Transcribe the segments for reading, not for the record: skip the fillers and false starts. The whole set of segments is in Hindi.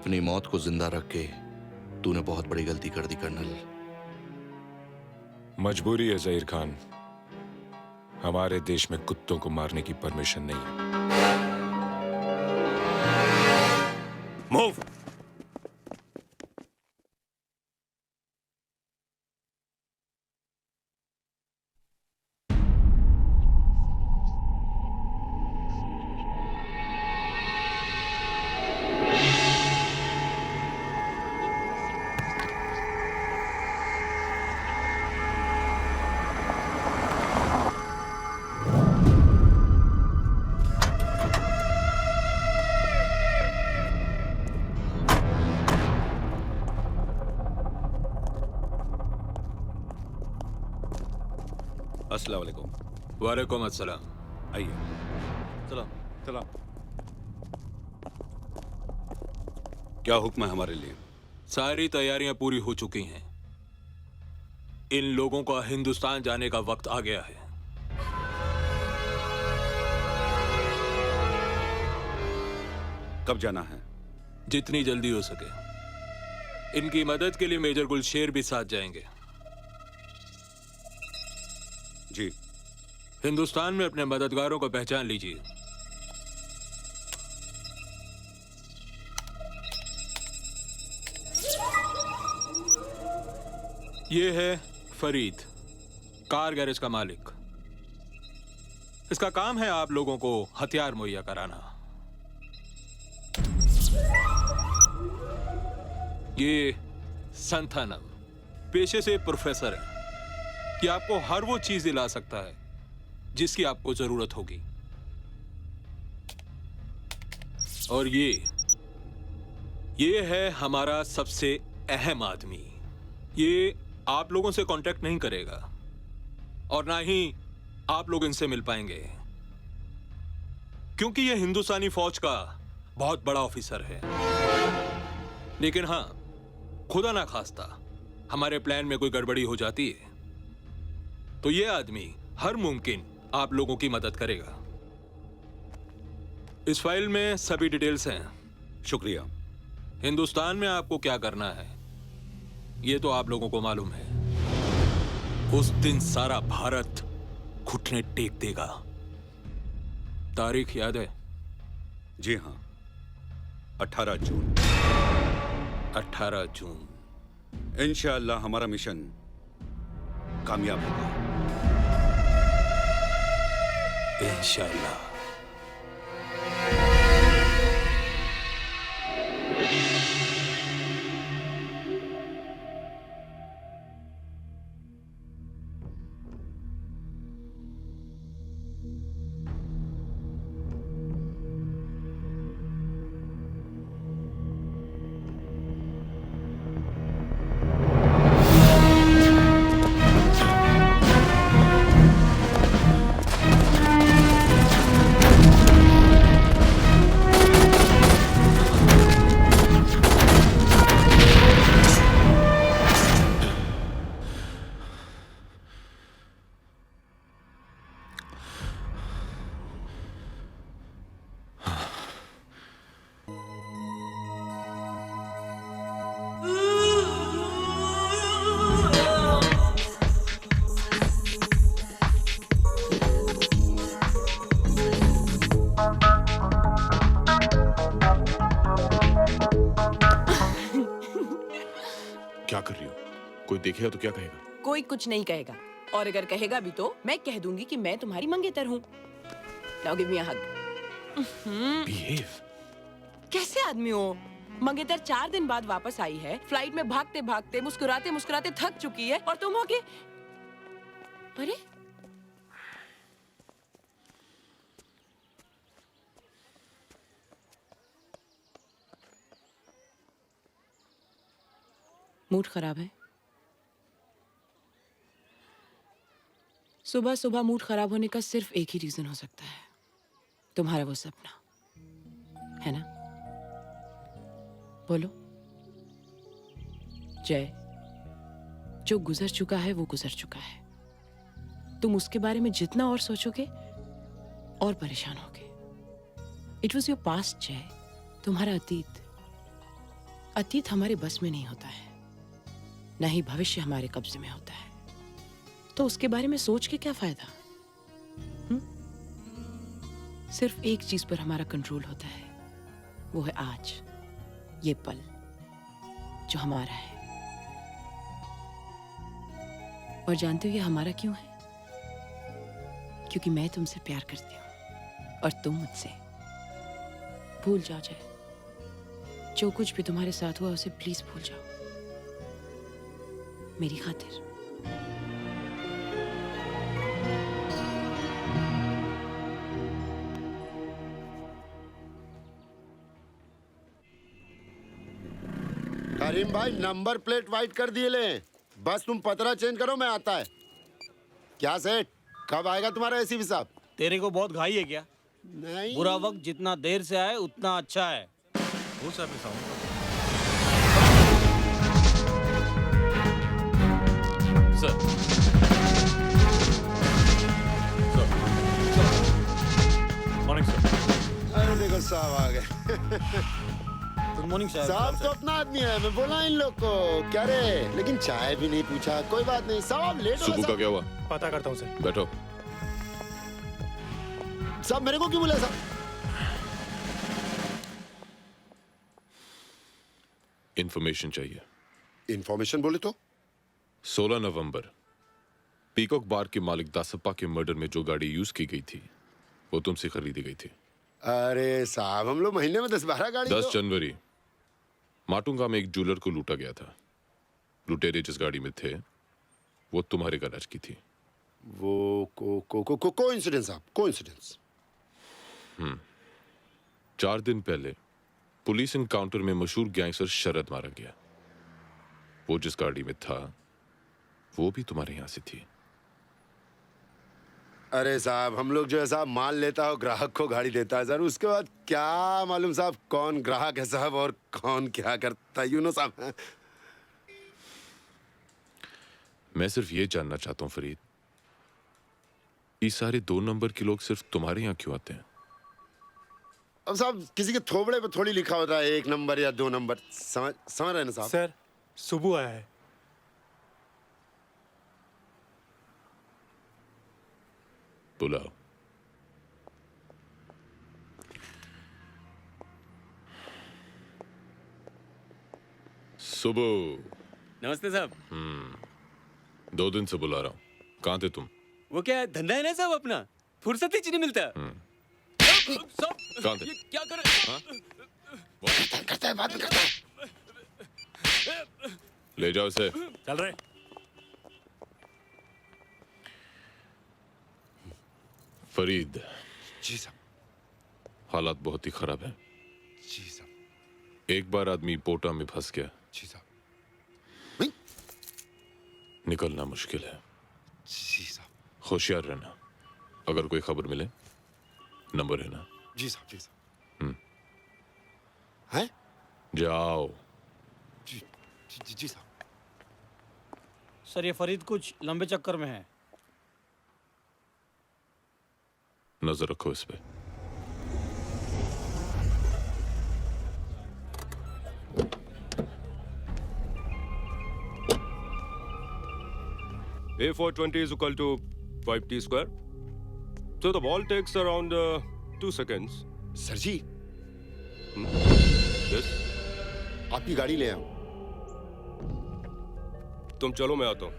अपनी मौत को जिंदा रख के तूने बहुत बड़ी गलती कर दी कर्नल। मजबूरी है ज़हीर खान, हमारे देश में कुत्तों को मारने की परमिशन नहीं है। मूव। अस्सलाम वालेकुम। वालेकुम अस्सलाम। आइए। सलाम। सलाम। क्या हुक्म है हमारे लिए? सारी तैयारियां पूरी हो चुकी हैं। इन लोगों का हिंदुस्तान जाने का वक्त आ गया है। कब जाना है? जितनी जल्दी हो सके। इनकी मदद के लिए मेजर गुलशेर भी साथ जाएंगे। जी। हिंदुस्तान में अपने मददगारों को पहचान लीजिए। ये है फरीद, कार गैरेज का मालिक। इसका काम है आप लोगों को हथियार मुहैया कराना। ये संथानम पेशे से प्रोफेसर है कि आपको हर वो चीज दिला सकता है जिसकी आपको जरूरत होगी। और ये है हमारा सबसे अहम आदमी। ये आप लोगों से कांटेक्ट नहीं करेगा और ना ही आप लोग इनसे मिल पाएंगे, क्योंकि ये हिंदुस्तानी फौज का बहुत बड़ा ऑफिसर है। लेकिन हां, खुदा ना खास्ता हमारे प्लान में कोई गड़बड़ी हो जाती है तो ये आदमी हर मुमकिन आप लोगों की मदद करेगा। इस फाइल में सभी डिटेल्स हैं। शुक्रिया। हिंदुस्तान में आपको क्या करना है ये तो आप लोगों को मालूम है। उस दिन सारा भारत घुटने टेक देगा। तारीख याद है? जी हाँ, 18 जून। 18 जून। इंशाअल्लाह हमारा मिशन कामयाब होगा। इंशाअल्लाह। क्या कर रही हो? कोई देखेगा तो क्या कहेगा? कोई कुछ नहीं कहेगा, और अगर कहेगा भी तो मैं कह दूंगी कि मैं तुम्हारी मंगेतर हूँ। नाउ गिव मी अ हग। बिहेव। कैसे आदमी हो? मंगेतर 4 दिन बाद वापस आई है, फ्लाइट में भागते भागते मुस्कुराते मुस्कुराते थक चुकी है, और तुम हो के अरे मूड खराब है। सुबह सुबह मूड खराब होने का सिर्फ एक ही रीजन हो सकता है, तुम्हारा वो सपना, है ना? बोलो। जय, जो गुजर चुका है वो गुजर चुका है। तुम उसके बारे में जितना और सोचोगे और परेशान होगे। इट वॉज योर पास्ट जय, तुम्हारा अतीत। अतीत हमारे बस में नहीं होता है, न ही भविष्य हमारे कब्जे में होता है, तो उसके बारे में सोच के क्या फायदा? सिर्फ एक चीज पर हमारा कंट्रोल होता है, वो है आज, ये पल जो हमारा है। और जानते हो ये हमारा क्यों है? क्योंकit मैं तुमसे प्यार करती हूँ और तुम मुझसे। भूल जाओ जय, जो कुछ भी तुम्हारे साथ हुआ उसे प्लीज भूल जाओ, मेरी खातिर। करीम भाई नंबर प्लेट वाइट कर दिए ले, बस तुम पतरा चेंज करो, मैं आता है। क्या सेठ, कब आएगा तुम्हारा एसी भी साहब? तेरे को बहुत घाई है क्या? नहीं, बुरा वक्त जितना देर से आए उतना अच्छा है। वो सर मैं साउंड सर मॉर्निंग सर। अरे देखो साहब आ गए। गुड मॉर्निंग साहब तो अपना आदमी है, मैं बोला इन लोग को क्या रे, लेकिन चाय भी नहीं पूछा। कोई बात नहीं साहब, लेट हो सुबह का गया क्या हुआ? पता करता हूँ सर। बैठो। साहब। मेरे को क्यों बोला साहब? इंफॉर्मेशन चाहिए। इन्फॉर्मेशन बोले तो? 16 नवंबर पीकॉक बार के मालिक दासप्पा के मर्डर में जो गाड़ी यूज की गई थी वो तुमसे खरीदी गई थी। अरे साहब, हम लोग महीने में 10-12 गाड़ी 10 जनवरी माटुंगा में एक ज्वेलर को लूटा गया था। लुटेरे जिस गाड़ी में थे वो तुम्हारे गैराज की थी। वो कोइंसिडेंस साहब, कोइंसिडेंस। 4 दिन पहले पुलिस इनकाउंटर में मशहूर गैंगस्टर शरद मारा गया। वो जिस गाड़ी में था वो भी तुम्हारे यहां से थी। अरे साहब, हम लोग जो है साहब माल लेता है ग्राहक को गाड़ी देता है सर, उसके बाद क्या मालूम साहब कौन ग्राहक है साहब और कौन क्या करता है, यू नो साहब। मैं सिर्फ ये जानना चाहता हूं फरीद, ये सारे 2 नंबर के लोग सिर्फ तुम्हारे यहां क्यों आते हैं? अब साहब किसी के थोबड़े पे थोड़ी लिखा होता है 1 नंबर या 2 नंबर, समझ रहे ना साहब? सर सुबह आया है। बुलाओ। सुबह। नमस्ते साहब। 2 दिन से बुला रहा हूं, कहां थे तुम? वो क्या धंधा है ना साहब अपना, फुर्सत ही नहीं मिलता। कहां थे? क्या कर रहे? करता है, बात करता है। ले जाओ इसे। चल रहे। फरीद, जी साहब। हालात बहुत ही खराब है। जी साहब। एक बार आदमी पोटा में फंस गया, जी साहब। निकलना मुश्किल है। जी साहब। होशियार रहना, अगर कोई खबर मिले नंबर है ना। जी साहब। जी साहब। हैं? जाओ। जी जी जी साहब। सर ये फरीद कुछ लंबे चक्कर में है। नजर रखो इस पे। A420 is equal to 5t square. So the ball takes around 2 seconds. Sir ji, Yes. आपकी गाड़ी ले आओ। तुम चलो, मैं आता हूँ।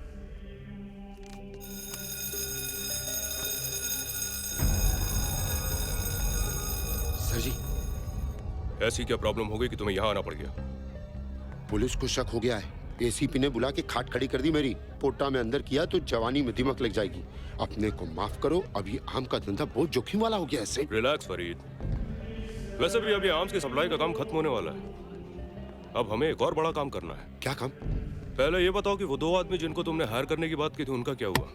सर जी, ऐसी क्या प्रॉब्लम हो गई कि तुम्हें यहाँ आना पड़ गया? पुलिस को शक हो गया है। एसीपी ने बुला के खाट खड़ी कर दी मेरी। पोटा में अंदर किया तो जवानी में दिमक लग जाएगी। अपने को माफ करो, अभी आम का धंधा बहुत जोखिम वाला हो गया है। रिलैक्स फरीद। वैसे भी अभी आर्म्स की सप्लाई का काम खत्म होने वाला है। अब हमें एक और बड़ा काम करना है। क्या काम? पहले ये बताओ कि वो 2 आदमी जिनको तुमने हायर करने की बात की थी उनका क्या हुआ?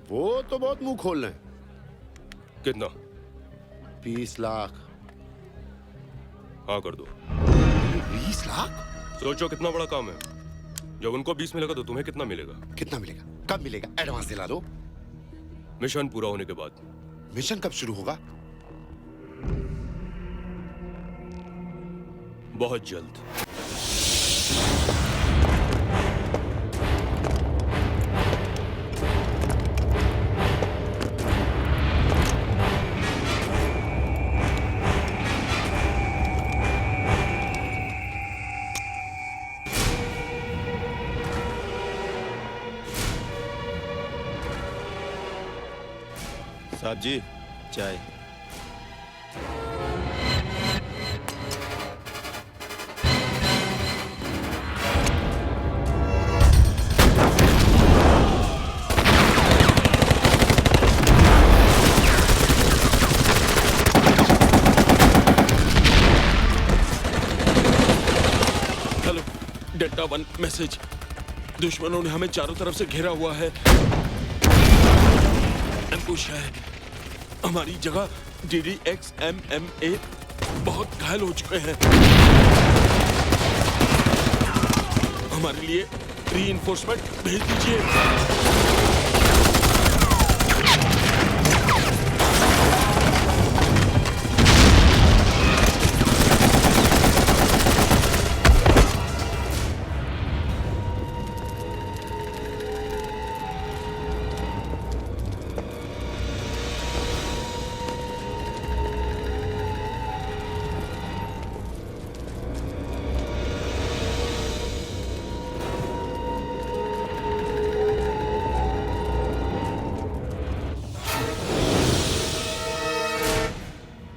वो तो बहुत मुंह खोल रहे हैं। कितना? 20 लाख। हाँ कर दो। 20 लाख? सोचो कितना बड़ा काम है। जब उनको 20 मिलेगा तो तुम्हें कितना मिलेगा? कितना मिलेगा? कब मिलेगा? एडवांस दिला दो। मिशन पूरा होने के बाद। मिशन कब शुरू होगा? बहुत जल्द। साहब जी, चाय। Hello, delta 1 message. दुश्मनों ने हमें चारों तरफ से घेरा हुआ है। एम्बुश है। हमारी जगह DDXMMA बहुत घायल हो चुके हैं। हमारे लिए रीइंफोर्समेंट भेज दीजिए।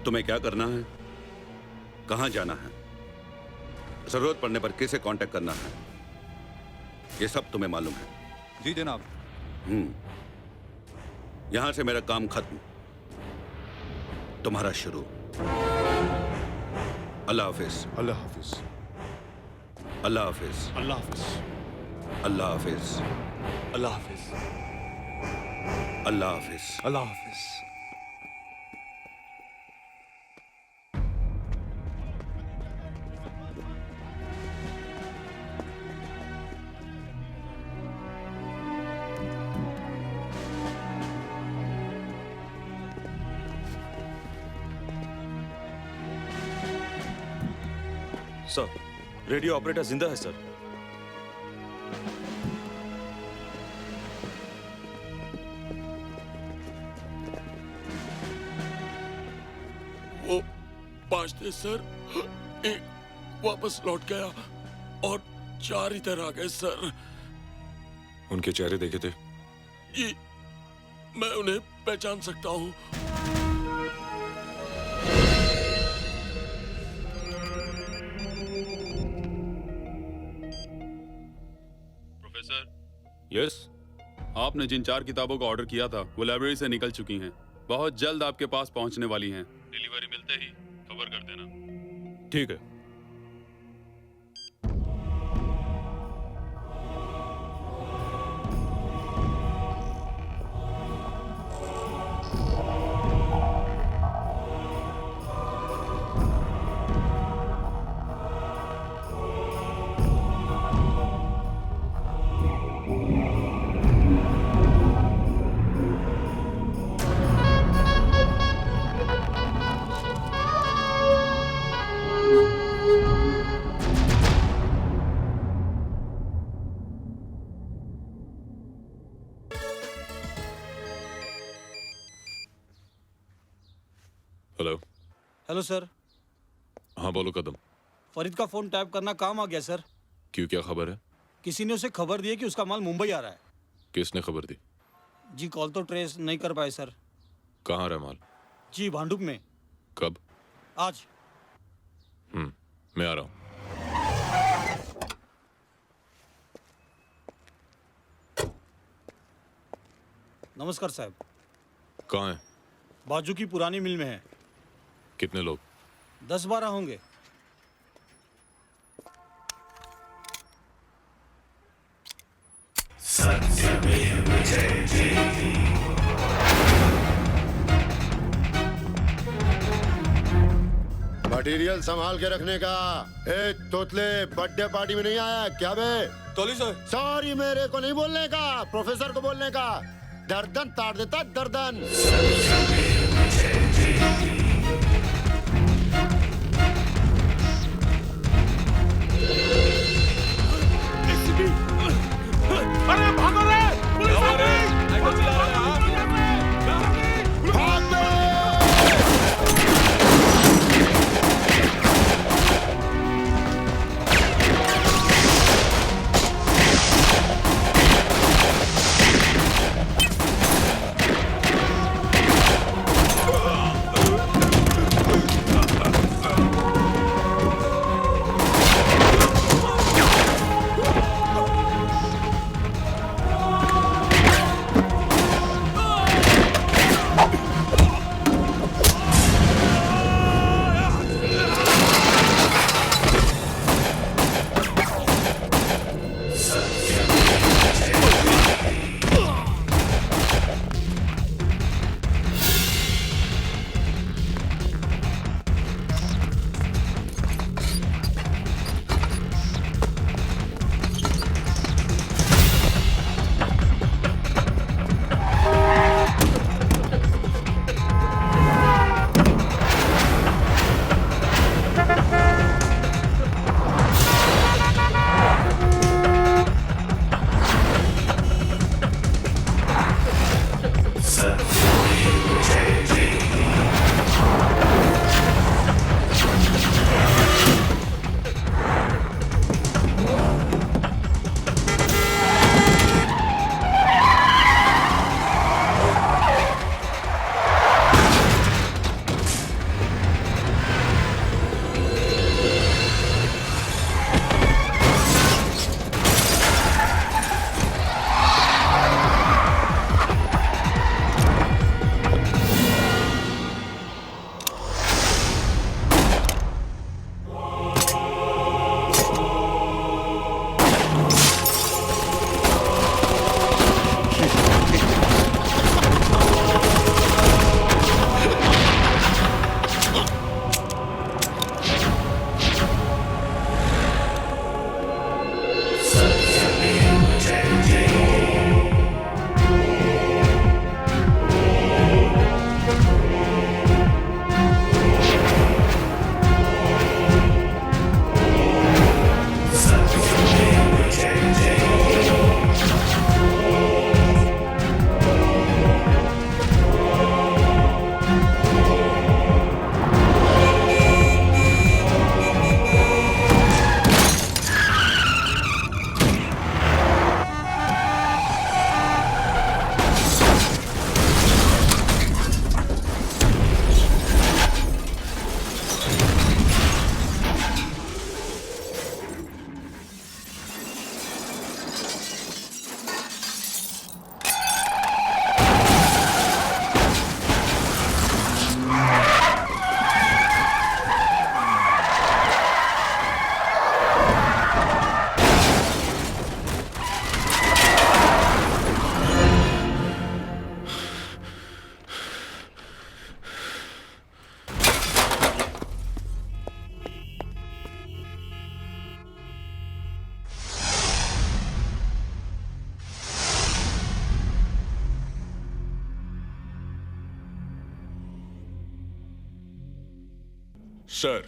तुम्हें क्या करना है, कहां जाना है, जरूरत पड़ने पर किसे कांटेक्ट करना है, ये सब तुम्हें मालूम है? जी जनाब। यहां से मेरा काम खत्म, तुम्हारा शुरू। अल्लाह हाफिज। अल्लाह हाफिज। अल्लाह हाफिज। अल्लाह हाफिज। अल्लाह हाफिज। अल्लाह हाफिज। अल्लाह हाफिज। अल्लाह हाफिज। सर, रेडियो ऑपरेटर जिंदा है सर। वो पांचते सर एक वापस लौट गया और 4 इधर आ गए सर। उनके चेहरे देखे थे? जी, मैं उन्हें पहचान सकता हूँ। प्रोफेसर। यस। आपने जिन 4 किताबों का ऑर्डर किया था वो लाइब्रेरी से निकल चुकी हैं। बहुत जल्द आपके पास पहुंचने वाली हैं। डिलीवरी मिलते ही खबर कर देना। ठीक है। हेलो। Hello sir. हाँ बोलो कदम। फरीद का फोन टैप करना काम आ गया सर। क्यों, क्या खबर है? किसी ने उसे खबर दी है कि उसका माल मुंबई आ रहा है। किसने खबर दी? जी कॉल तो ट्रेस नहीं कर पाए सर। कहाँ रहा माल? जी भांडुप में। कब? आज। मैं आ रहा हूँ। नमस्कार साहब। कहाँ है? बाजू की पुरानी मिल में है। कितने लोग? 10-12 होंगे। मटेरियल संभाल के रखने का। ए तोतले, बर्थडे पार्टी में नहीं आया क्या बे? तोली सर। सॉरी मेरे को नहीं बोलने का, प्रोफेसर को बोलने का। गर्दन ताड़ देता गर्दन। सर,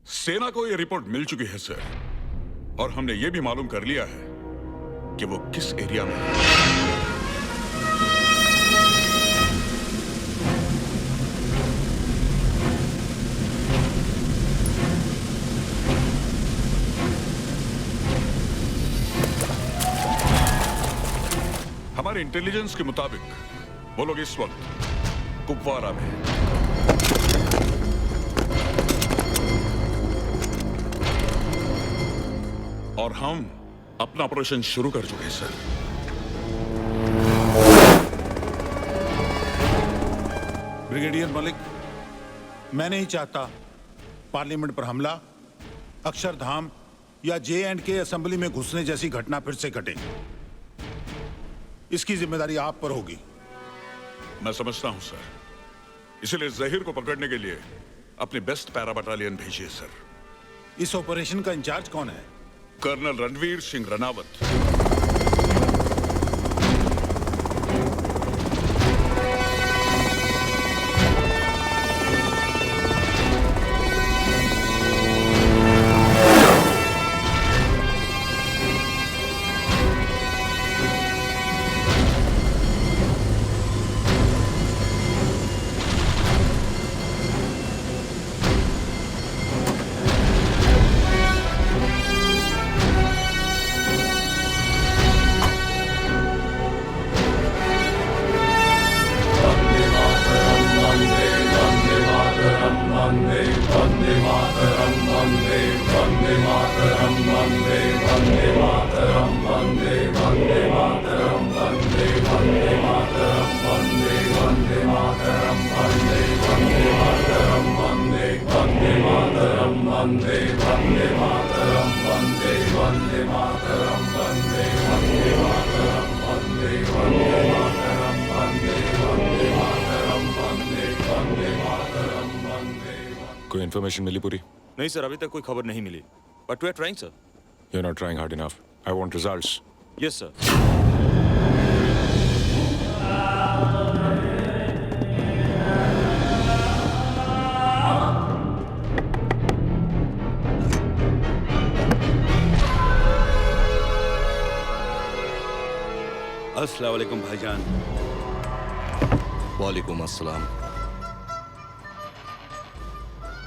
सेना को यह रिपोर्ट मिल चुकी है सर, और हमने यह भी मालूम कर लिया है कि वो किस एरिया में है। हमारे इंटेलिजेंस के मुताबिक वो लोग इस वक्त कुपवारा में हैं। और हम अपना ऑपरेशन शुरू कर चुके हैं सर। ब्रिगेडियर मलिक, मैं नहीं चाहता पार्लियामेंट पर हमला, अक्षरधाम या J&K असेंबली में घुसने जैसी घटना फिर से घटे। इसकी जिम्मेदारी आप पर होगी। मैं समझता हूं सर, इसलिए जहीर को पकड़ने के लिए अपनी बेस्ट पैरा बटालियन भेजिए सर। इस ऑपरेशन का इंचार्ज कौन है? कर्नल रणवीर सिंह रनावत। कोई इन्फॉर्मेशन मिली पूरी? नहीं सर, अभी तक कोई खबर नहीं मिली, but we are trying sir. You are not trying hard enough. I want results. Yes sir. अस्सलाम वालेकुम भाईजान। वालेकुम अस्सलाम।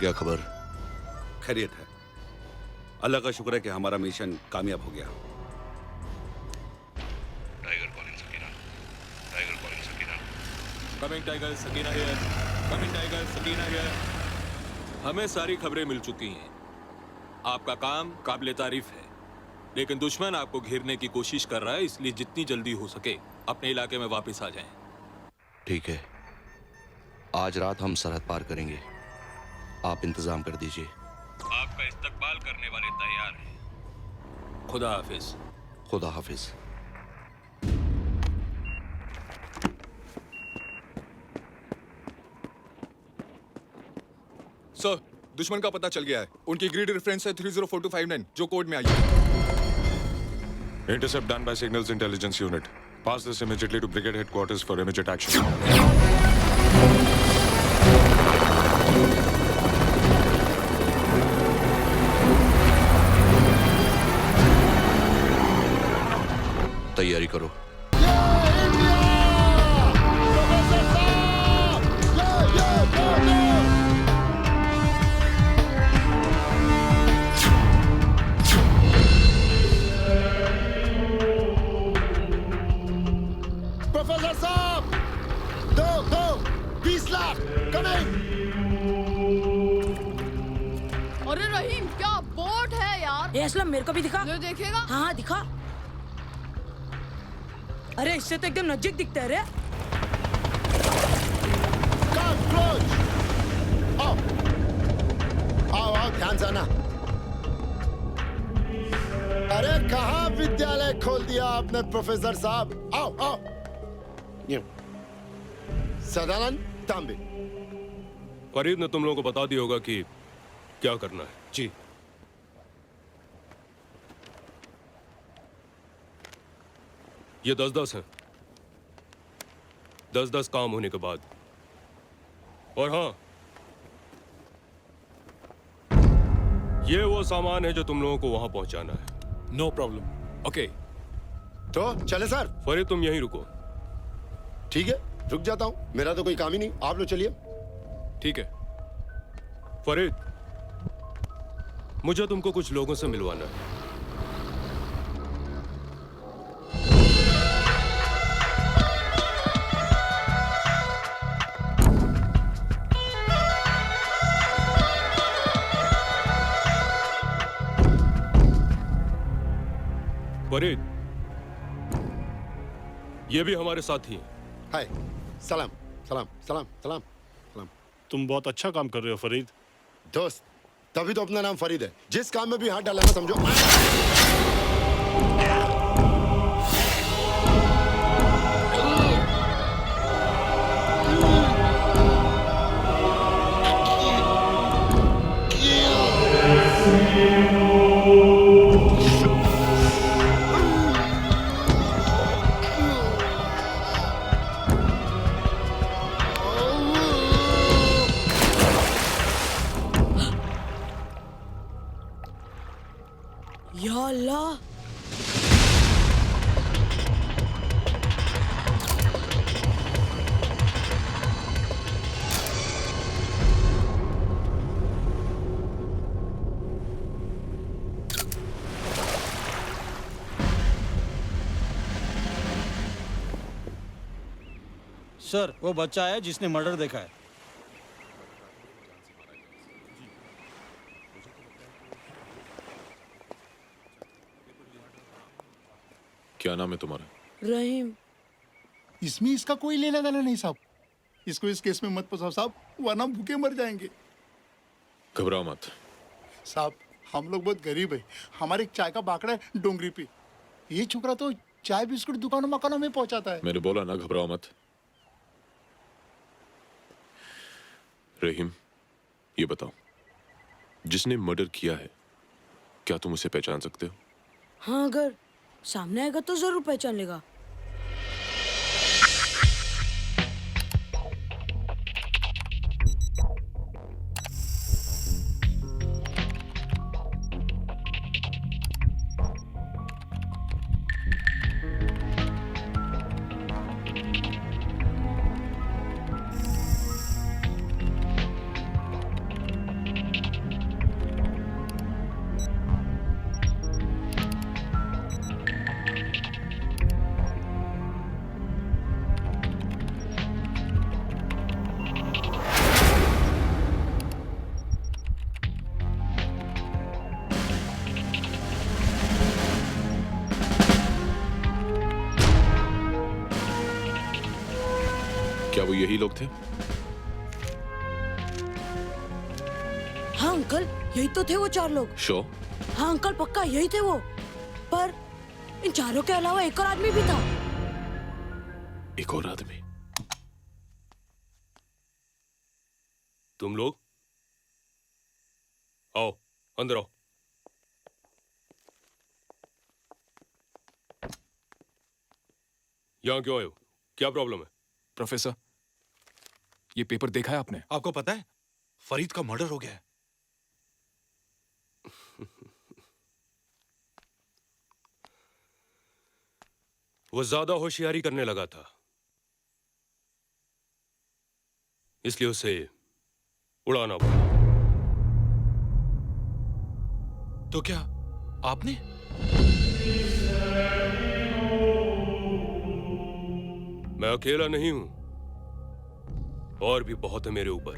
क्या खबर? खैरियत है, अल्लाह का शुक्र है कि हमारा मिशन कामयाब हो गया। Tiger calling Sakina, tiger calling Sakina. Coming tiger Sakina here, coming tiger Sakina here. हमें सारी खबरें मिल चुकी हैं। आपका काम काबिले तारीफ है, लेकिन दुश्मन आपको घेरने की कोशिश कर रहा है, इसलिए जितनी जल्दी हो सके अपने इलाके में वापस आ जाएं। ठीक है, आज रात हम सरहद पार करेंगे। आप इंतजाम कर दीजिए। आपका इस्तकबाल करने वाले तैयार हैं। खुदा हाफिज। खुदा हाफिज। सर, दुश्मन का पता चल गया है। उनकी ग्रिड रेफरेंस है 304259 जो कोड में आई है। Intercept done by Signals Intelligence Unit. Pass this immediately to Brigade Headquarters for immediate action. तैयारी करो। प्रोफेसर साहब, दो 20 लाख कमिंग। अरे रहीम, क्या बोट है यार। ये असलम मेरे को भी दिखा। ये देखेगा? हाँ हाँ दिखा। अरे इससे तो एकदम नजदीक दिखता है रे। आओ आओ आओ, ध्यान से आना। अरे कहाँ विद्यालय खोल दिया आपने प्रोफेसर साहब। आओ आओ। सदानंद तांबे। फरीद ने तुम लोगों को बता दिया होगा कि क्या करना है। जी। ये 10-10 हैं। 10-10 काम होने के बाद। और हाँ, ये वो सामान है जो तुम लोगों को वहां पहुंचाना है। No problem. ओके। तो चले सर। फरीद तुम यहीं रुको। ठीक है, रुक जाता हूँ, मेरा तो कोई काम ही नहीं, आप लोग चलिए। ठीक है। फरीद, मुझे तुमको कुछ लोगों से मिलवाना है। फरीद, ये भी हमारे साथी हैं। हाय, सलाम सलाम सलाम सलाम सलाम। तुम बहुत अच्छा काम कर रहे हो फरीद। दोस्त, तभी तो अपना नाम फरीद है। जिस काम में भी हाथ डाला ना समझो। या अल्लाह, सर, वो बच्चा है जिसने मर्डर देखा है। क्या नाम है तुम्हारा? रहीम। इसमें इसका कोई लेना देना नहीं साहब। इसको इस केस में मत फंसाओ साहब, वरना भूखे मर जाएंगे। घबराओ मत साहब, हम लोग बहुत गरीब है। हमारे एक चाय का बाकड़ा है डोंगरी पे। ये छोकरा तो चाय बिस्कुट दुकानों मकानों में पहुंचाता है। मैंने बोला ना, घबराओ मत। रहीम, ये बताओ, जिसने मर्डर किया है, क्या तुम उसे पहचान सकते हो? हाँ, अगर सामने आएगा तो जरूर पहचान लेगा। वो यही लोग थे? हाँ अंकल, यही तो थे वो 4 लोग। शो? हाँ अंकल, पक्का यही थे वो। पर इन चारों के अलावा एक और आदमी भी था। एक और आदमी? तुम लोग आओ, अंदर आओ। यहाँ क्यों आए हो? क्या प्रॉब्लम है? प्रोफेसर, ये पेपर देखा है आपने? आपको पता है फरीद का मर्डर हो गया है। वो ज्यादा होशियारी करने लगा था, इसलिए उसे उड़ाना पड़ा। तो क्या आपने? मैं अकेला नहीं हूं, और भी बहुत है मेरे ऊपर।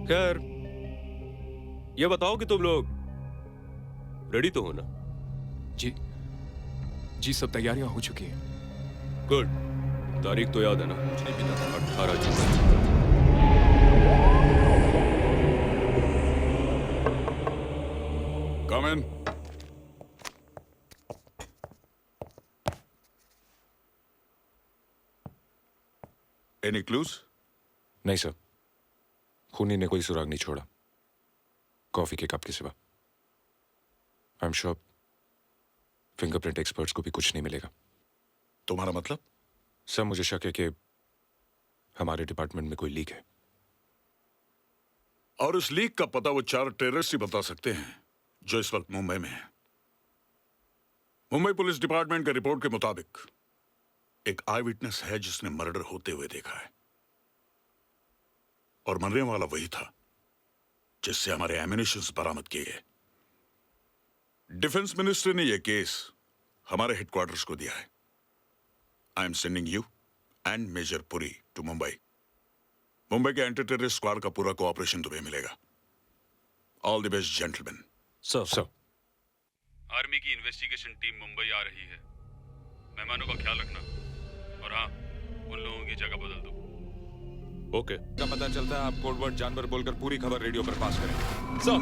खैर, ये बताओ कि तुम लोग रेडी तो हो ना? जी सब तैयारियां हो चुकी हैं। गुड। तारीख तो याद है ना? 18 जून। Come in. Any clues? नहीं सर, खूनी ने कोई सुराग नहीं छोड़ा, कॉफी के कप के सिवा। I am sure fingerprint experts को भी कुछ नहीं मिलेगा। तुम्हारा मतलब? सर, मुझे शक है कि हमारे डिपार्टमेंट में कोई लीक है। और उस लीक का पता वो 4 टेररिस्ट ही बता सकते हैं जो इस वक्त मुंबई में है। मुंबई पुलिस डिपार्टमेंट के रिपोर्ट के मुताबिक एक आई विटनेस है जिसने मर्डर होते हुए देखा है, और मरने वाला वही था जिससे हमारे एमिनेशंस बरामद किए गए। डिफेंस मिनिस्ट्री ने यह केस हमारे हेडक्वार्टर्स को दिया है। I am sending you and Major Puri to Mumbai. Mumbai के एंटी टेररिस्ट स्क्वाड का पूरा कोऑपरेशन तुम्हें मिलेगा। All the best gentleman. Sir. Army की इन्वेस्टिगेशन टीम मुंबई आ रही है। मेहमानों का ख्याल रखना, और हाँ, उन लोगों की जगह बदल दो। ओके। का पता चलता है आप कोड वर्ड जानवर बोलकर पूरी खबर रेडियो पर पास करें। सर।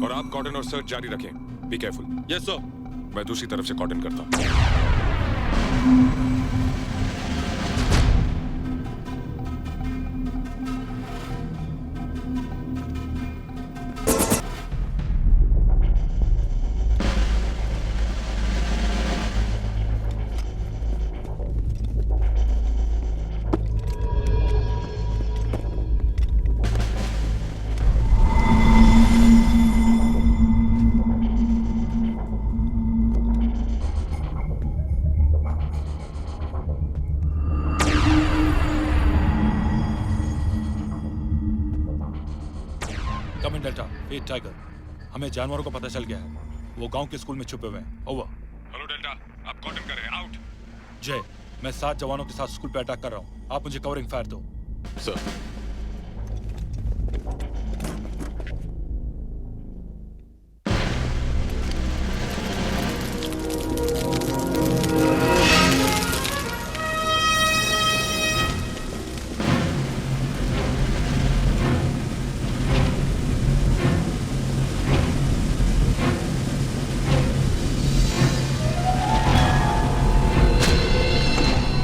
और आप कॉर्डन और सर्च जारी रखें। Be careful. Yes sir. मैं दूसरी तरफ से कॉर्डन करता हूं। टाइगर, हमें जानवरों का पता चल गया है। वो गांव के स्कूल में छुपे हुए हैं। ओवर। हेलो डेल्टा, आप कॉर्डन करें। आउट। जय, मैं 7 जवानों के साथ स्कूल पे अटैक कर रहा हूं। आप मुझे कवरिंग फायर दो। सर।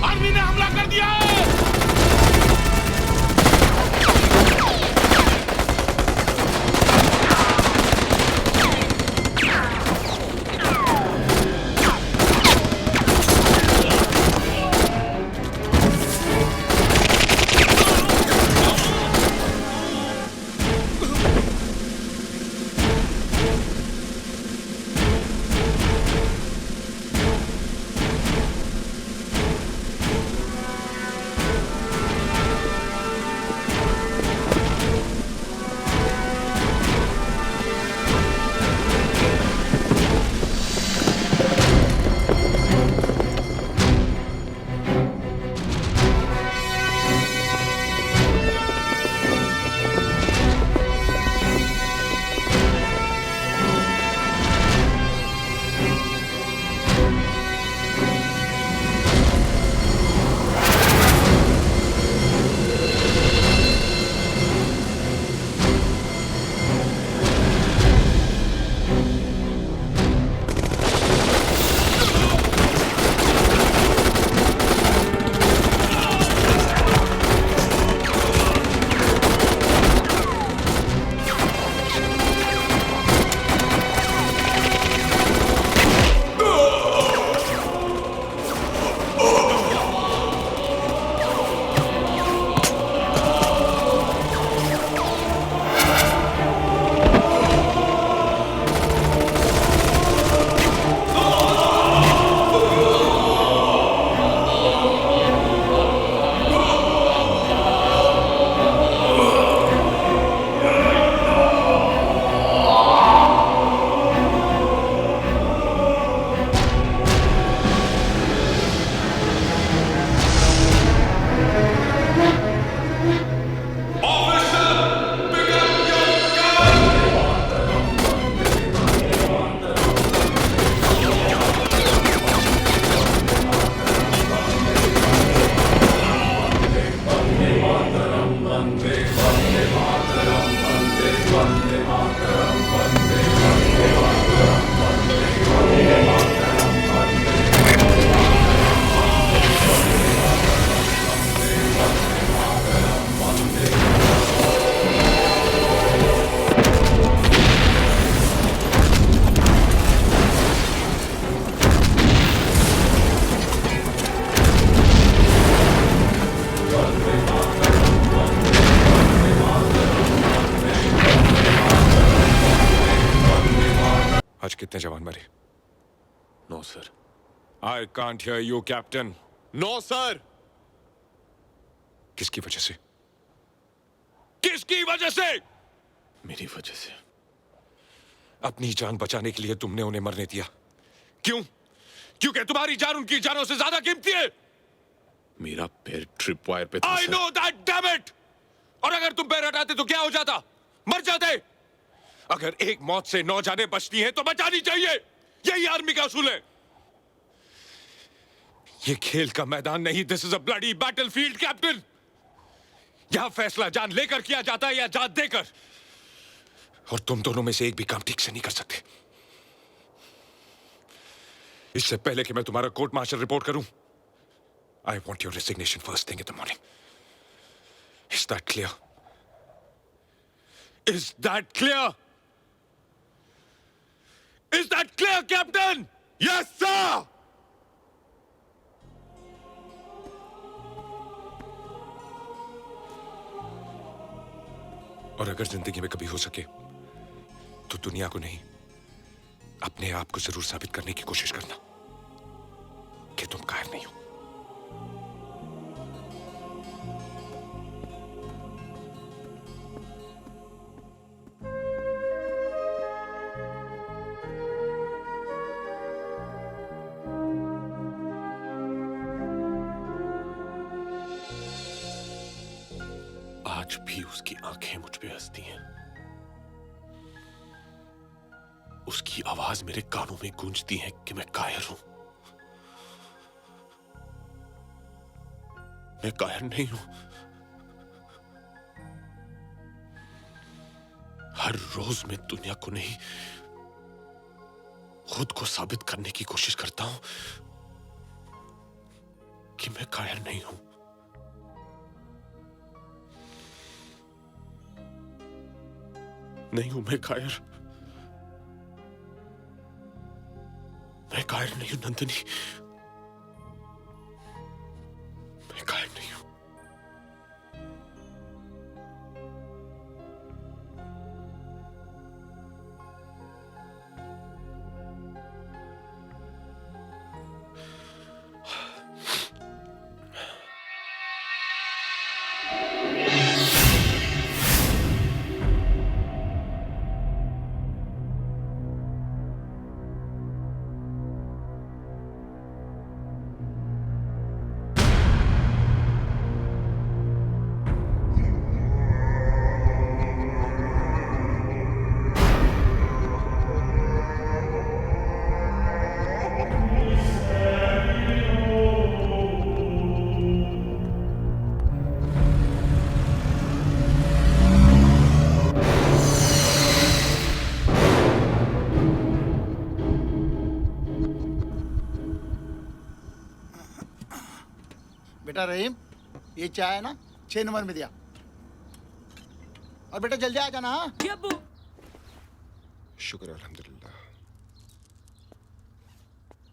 आर्मी ने हमला कर दिया है! कितने जवान मरे? No sir. I can't hear you captain. No sir. किसकी वजह से? किसकी वजह से? मेरी वजह से। अपनी जान बचाने के लिए तुमने उन्हें मरने दिया। क्यों? क्योंकि तुम्हारी जान उनकी जानों से ज्यादा कीमती है। मेरा पैर ट्रिप वायर पे था। I know that, damn it. और अगर तुम पैर हटाते तो क्या हो जाता? मर जाते। अगर एक मौत से 9 जानें बचती हैं तो बचानी चाहिए। यही आर्मी का असूल है। ये खेल का मैदान नहीं, this is a bloody battlefield captain. यहां फैसला जान लेकर किया जाता है या जान देकर। और तुम दोनों में से एक भी काम ठीक से नहीं कर सकते। इससे पहले कि मैं तुम्हारा कोर्ट मार्शल रिपोर्ट करूं, I want your resignation first thing in the morning. Is that clear? Is that clear? Is that clear, Captain? Yes, sir! और अगर जिंदगी में कभी हो सके तो दुनिया को नहीं, अपने आप को जरूर साबित करने की कोशिश करना कि तुम कायर नहीं हो। आज भी उसकी आंखें मुझ पे हंसती हैं। उसकी आवाज मेरे कानों में गूंजती है कि मैं कायर हूं। मैं कायर नहीं हूं। हर रोज मैं दुनिया को नहीं, खुद को साबित करने की कोशिश करता हूं कि मैं कायर नहीं हूं। नहीं हूं मैं कायर। मैं कायर नहीं हूं नंदिनी। मैं कायर नहीं हूं। बेटा रहीम, ये चाय है ना 6 नंबर में दिया। और बेटा जल्दी आ जाना। हाँ शुक्र अल्हम्दुलिल्लाह।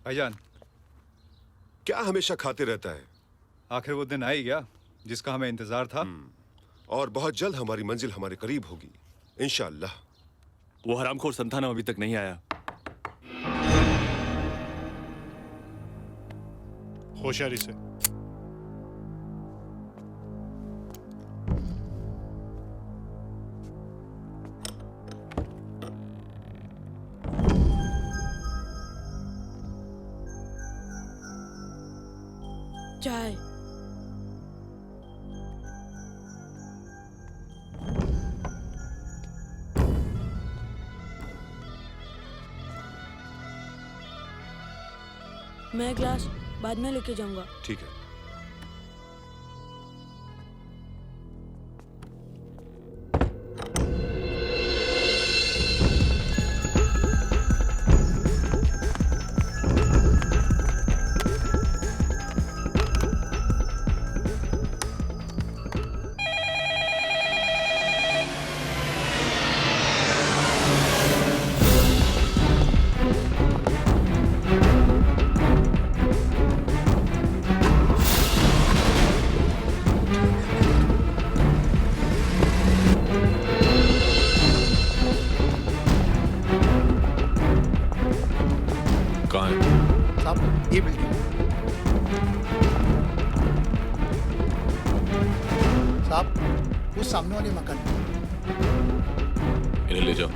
भाईजान, क्या हमेशा खाते रहता है? आखिर वो दिन आ ही गया जिसका हमें इंतजार था। और बहुत जल्द हमारी मंजिल हमारे करीब होगी इंशाअल्लाह। वो हरामखोर संतानम अभी तक नहीं आया। होशियारी से। चाय। मैं ग्लास बाद में लेके जाऊंगा। ठीक है। वाली मकान। इन्हें ले जाओ।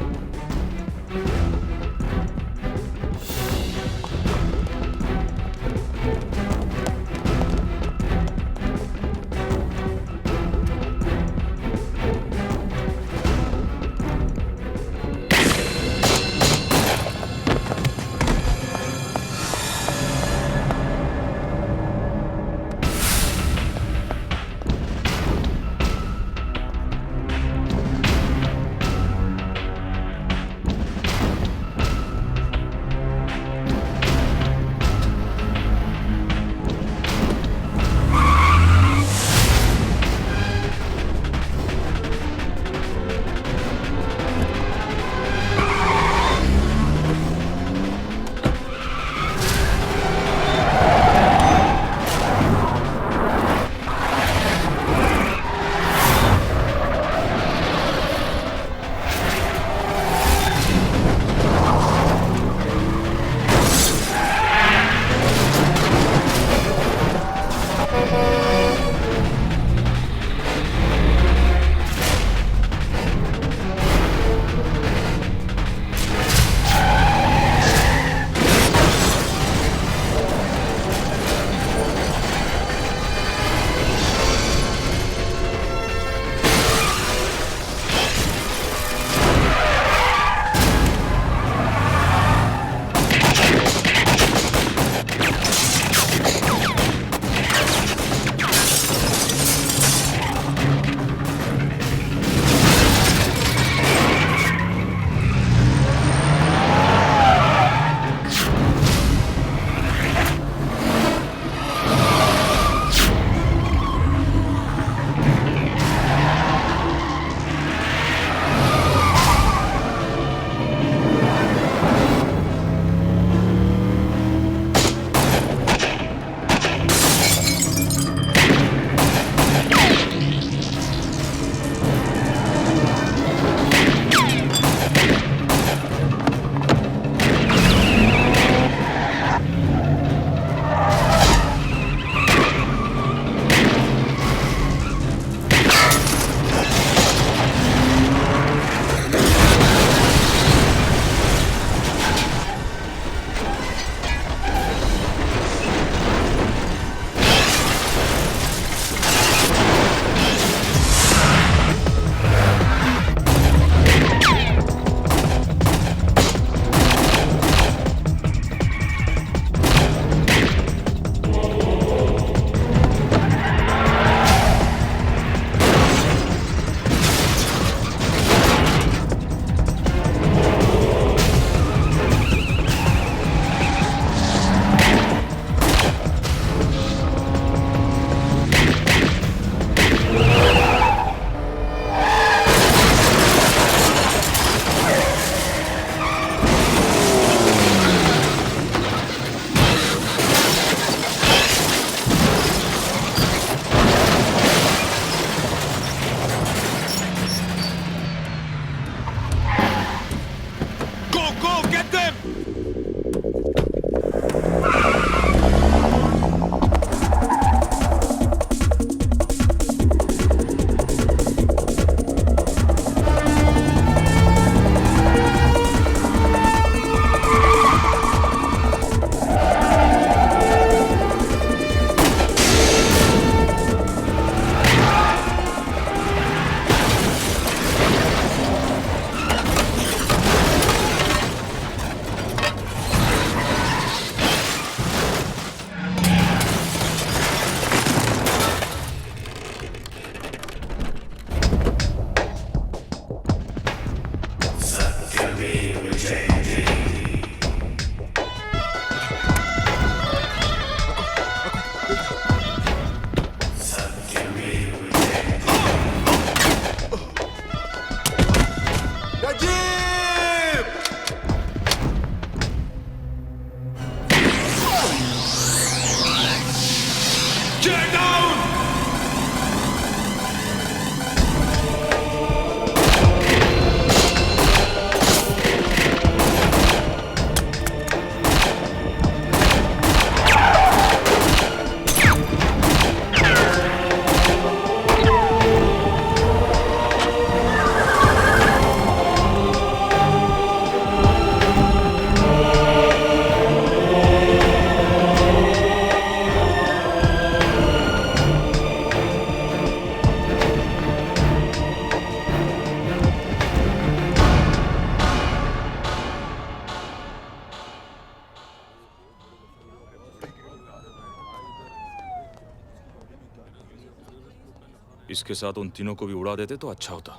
इसके साथ उन तीनों को भी उड़ा देते तो अच्छा होता।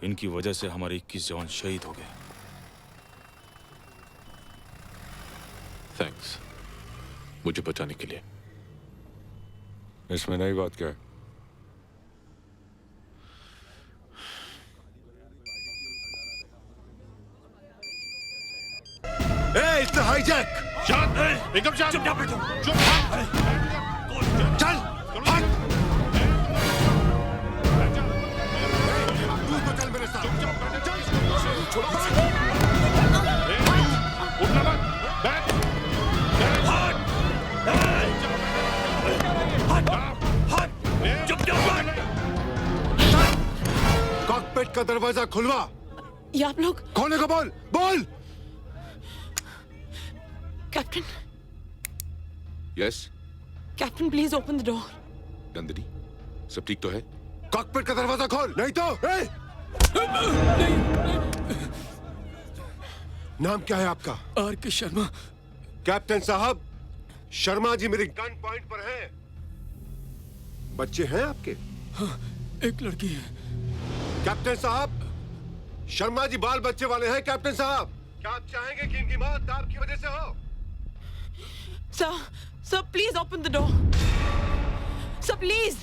इनकी वजह से हमारे 21 जवान शहीद हो गए। थैंक्स मुझे बचाने के लिए। इसमें नई बात क्या है? It's a hijack! शांत है, एकदम शांत। चुप बैठो। चुप। चल, भाग! तू तो चल मेरे साथ। चल, छोड़ो। उठना मत। बैठ। कॉकपिट का दरवाजा खुलवा। ये आप लोग खोलने को बोल, बोल। Captain, yes captain please open the door. Nandini, सब ठीक तो है? कॉकपिट का दरवाजा खोल, नहीं तो नाम क्या है आपका? आर.के. शर्मा। कैप्टन साहब, शर्मा जी मेरे गन पॉइंट पर हैं। बच्चे हैं आपके? हाँ, एक लड़की है। कैप्टन साहब, शर्मा जी बाल बच्चे वाले हैं। कैप्टन साहब, क्या आप चाहेंगे कि इनकी मौत आपकी वजह से हो? Sir please open the door. Sir please.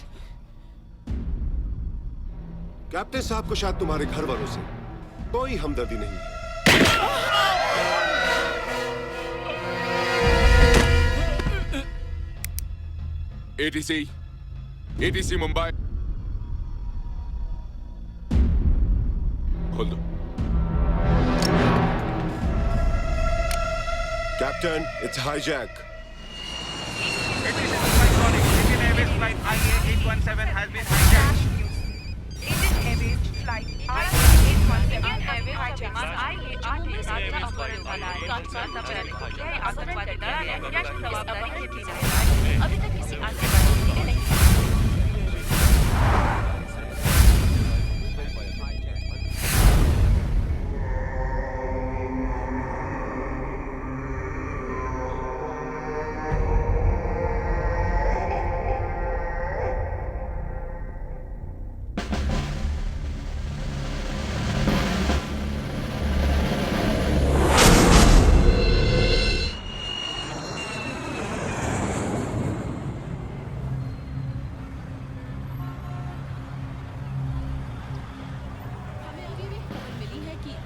Captain साहब को शायद तुम्हारे घर वालों से कोई हमदर्दी नहीं है। एटीसी मुंबई, खोल दो। Captain, it's hijack. Flight IA-817 has been hijacked. Indian Airways flight IA-817 has been hijacked. आतंकवादी दल ने यह जवाबदारी लेती है। अभी तक किसी आतंकवादी ने नहीं।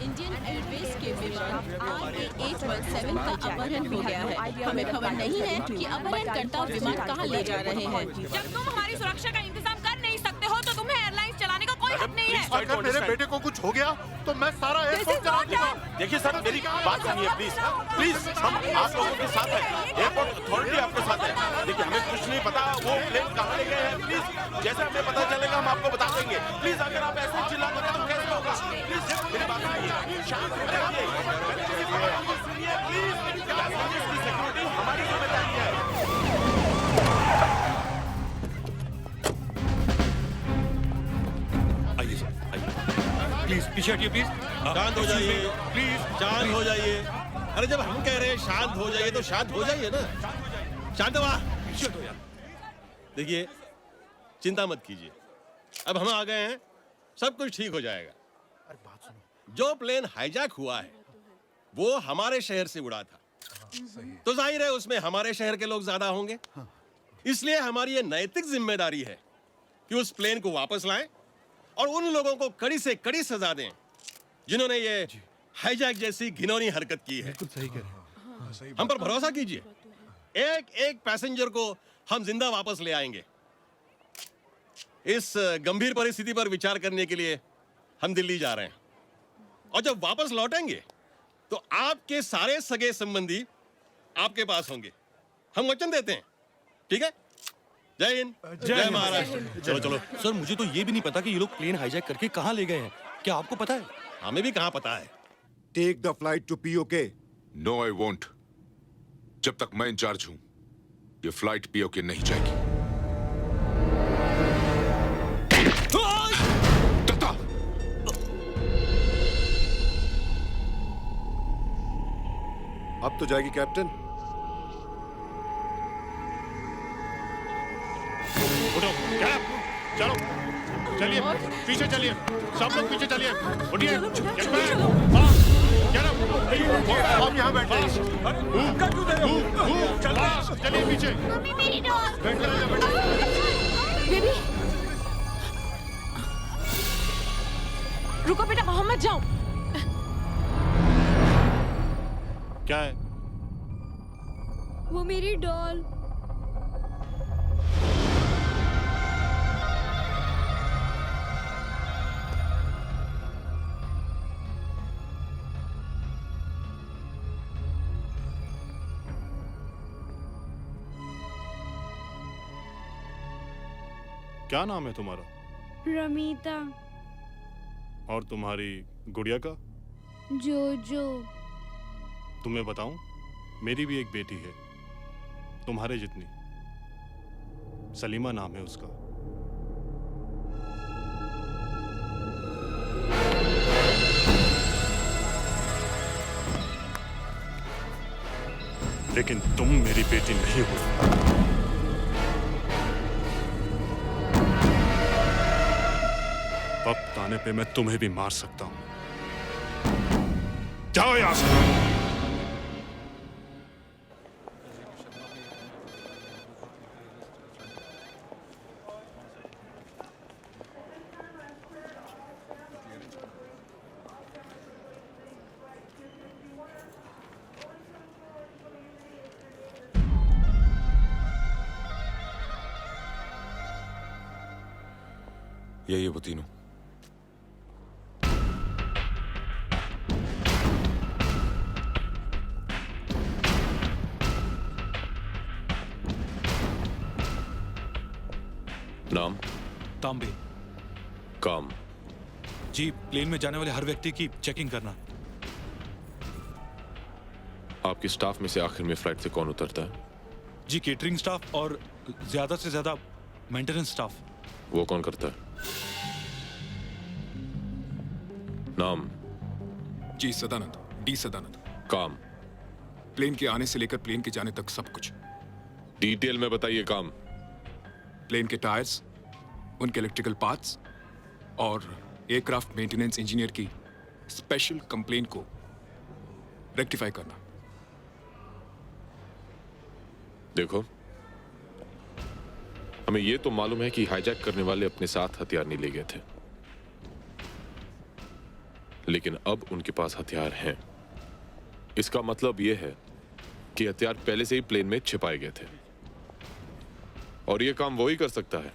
इंडियन एयरवेज के विमान IA-817 का अपहरण हो गया है। हमें खबर नहीं है कि अपहरणकर्ता विमान कहां ले जा रहे हैं। जब तुम हमारी सुरक्षा का इंतजाम कर नहीं सकते हो तो तुम्हें एयरलाइंस चलाने का कोई हक नहीं है। अगर मेरे बेटे को कुछ हो गया तो मैं सारा एयरपोर्ट चला दूंगा। देखिए सर, मेरी बात सुनिए प्लीज। प्लीज, हम आप लोगों के साथ हैं। एयरपोर्ट अथॉरिटी आपके साथ है। देखिए, हमें कुछ नहीं पता वो प्लेन कहाँ ले गए हैं। प्लीज, जैसे हमें पता चलेगा हम आपको बता देंगे। प्लीज, अगर आप ऐसे चिल्लाते हैं तो कैसे होगा? प्लीज मेरी बात सुनिए, शांत हो जाइए। सुनिए प्लीज, इसकी सिक्योरिटी हमारी जिम्मेदारी है। आइए सर, आइए। प्लीज पीछे हटिए प्लीज। शांत हो जाइए प्लीज, शांत हो जाइए। अरे जब हम कह रहे हैं शांत हो जाइए तो शांत हो जाइए ना। शांत हुआ। देखिए, चिंता मत कीजिए, अब हम आ गए हैं, सब कुछ ठीक हो जाएगा। जो प्लेन हाईजैक हुआ है वो हमारे शहर से उड़ा था, तो जाहिर है उसमें हमारे शहर के लोग ज्यादा होंगे। इसलिए हमारी ये नैतिक जिम्मेदारी है कि उस प्लेन को वापस लाएं और उन लोगों को कड़ी से कड़ी सजा दें जिन्होंने ये हाईजैक जैसी घिनौनी हरकत की है। सही कह रहे हैं। हम पर भरोसा कीजिए, एक एक पैसेंजर को हम जिंदा वापस ले आएंगे। इस गंभीर परिस्थिति पर विचार करने के लिए हम दिल्ली जा रहे हैं, और जब वापस लौटेंगे तो आपके सारे सगे संबंधी आपके पास होंगे। हम वचन देते हैं, ठीक है? जय हिंद, जय महाराष्ट्र। चलो चलो। सर, मुझे तो ये भी नहीं पता कि ये लोग प्लेन हाईजैक करके कहाँ ले गए हैं। क्या आपको पता है? हमें भी कहाँ पता है। Take the flight to PoK. No I won't. जब तक मैं इंचार्ज हूं ये फ्लाइट पीओके नहीं जाएगी। अब तो जाएगी कैप्टन। उठो, get up! चलो चलिए पीछे चलिए सब लोग पीछे चलिए उठिए आप यहाँ बैठे चलिए पीछे बेबी रुको बेटा, वहां मत जाओ। क्या है? वो मेरी डॉल। क्या नाम है तुम्हारा? रमीता। और तुम्हारी गुड़िया का? जोजो। तुम्हें बताऊं, मेरी भी एक बेटी है तुम्हारे जितनी, सलीमा नाम है उसका। लेकिन तुम मेरी बेटी नहीं हो। वक्त आने पे मैं तुम्हें भी मार सकता हूं। जाओ यहां से। यही है वो तीनों। नाम? तांबे। काम? जी, प्लेन में जाने वाले हर व्यक्ति की चेकिंग करना। आपकी स्टाफ में से आखिर में फ्लाइट से कौन उतरता है? जी, केटरिंग स्टाफ और ज्यादा से ज्यादा मेंटेनेंस स्टाफ। वो कौन करता है? नाम? जी सदानंद, डी सदानंद। काम? प्लेन के आने से लेकर प्लेन के जाने तक सब कुछ। डिटेल में बताइए काम। प्लेन के टायर्स, उनके इलेक्ट्रिकल पार्ट्स और एयरक्राफ्ट मेंटेनेंस इंजीनियर की स्पेशल कंप्लेंट को रेक्टिफाई करना। देखो, हमें यह तो मालूम है कि हाईजैक करने वाले अपने साथ हथियार नहीं ले गए थे, लेकिन अब उनके पास हथियार हैं। इसका मतलब यह है कि हथियार पहले से ही प्लेन में छिपाए गए थे, और यह काम वही कर सकता है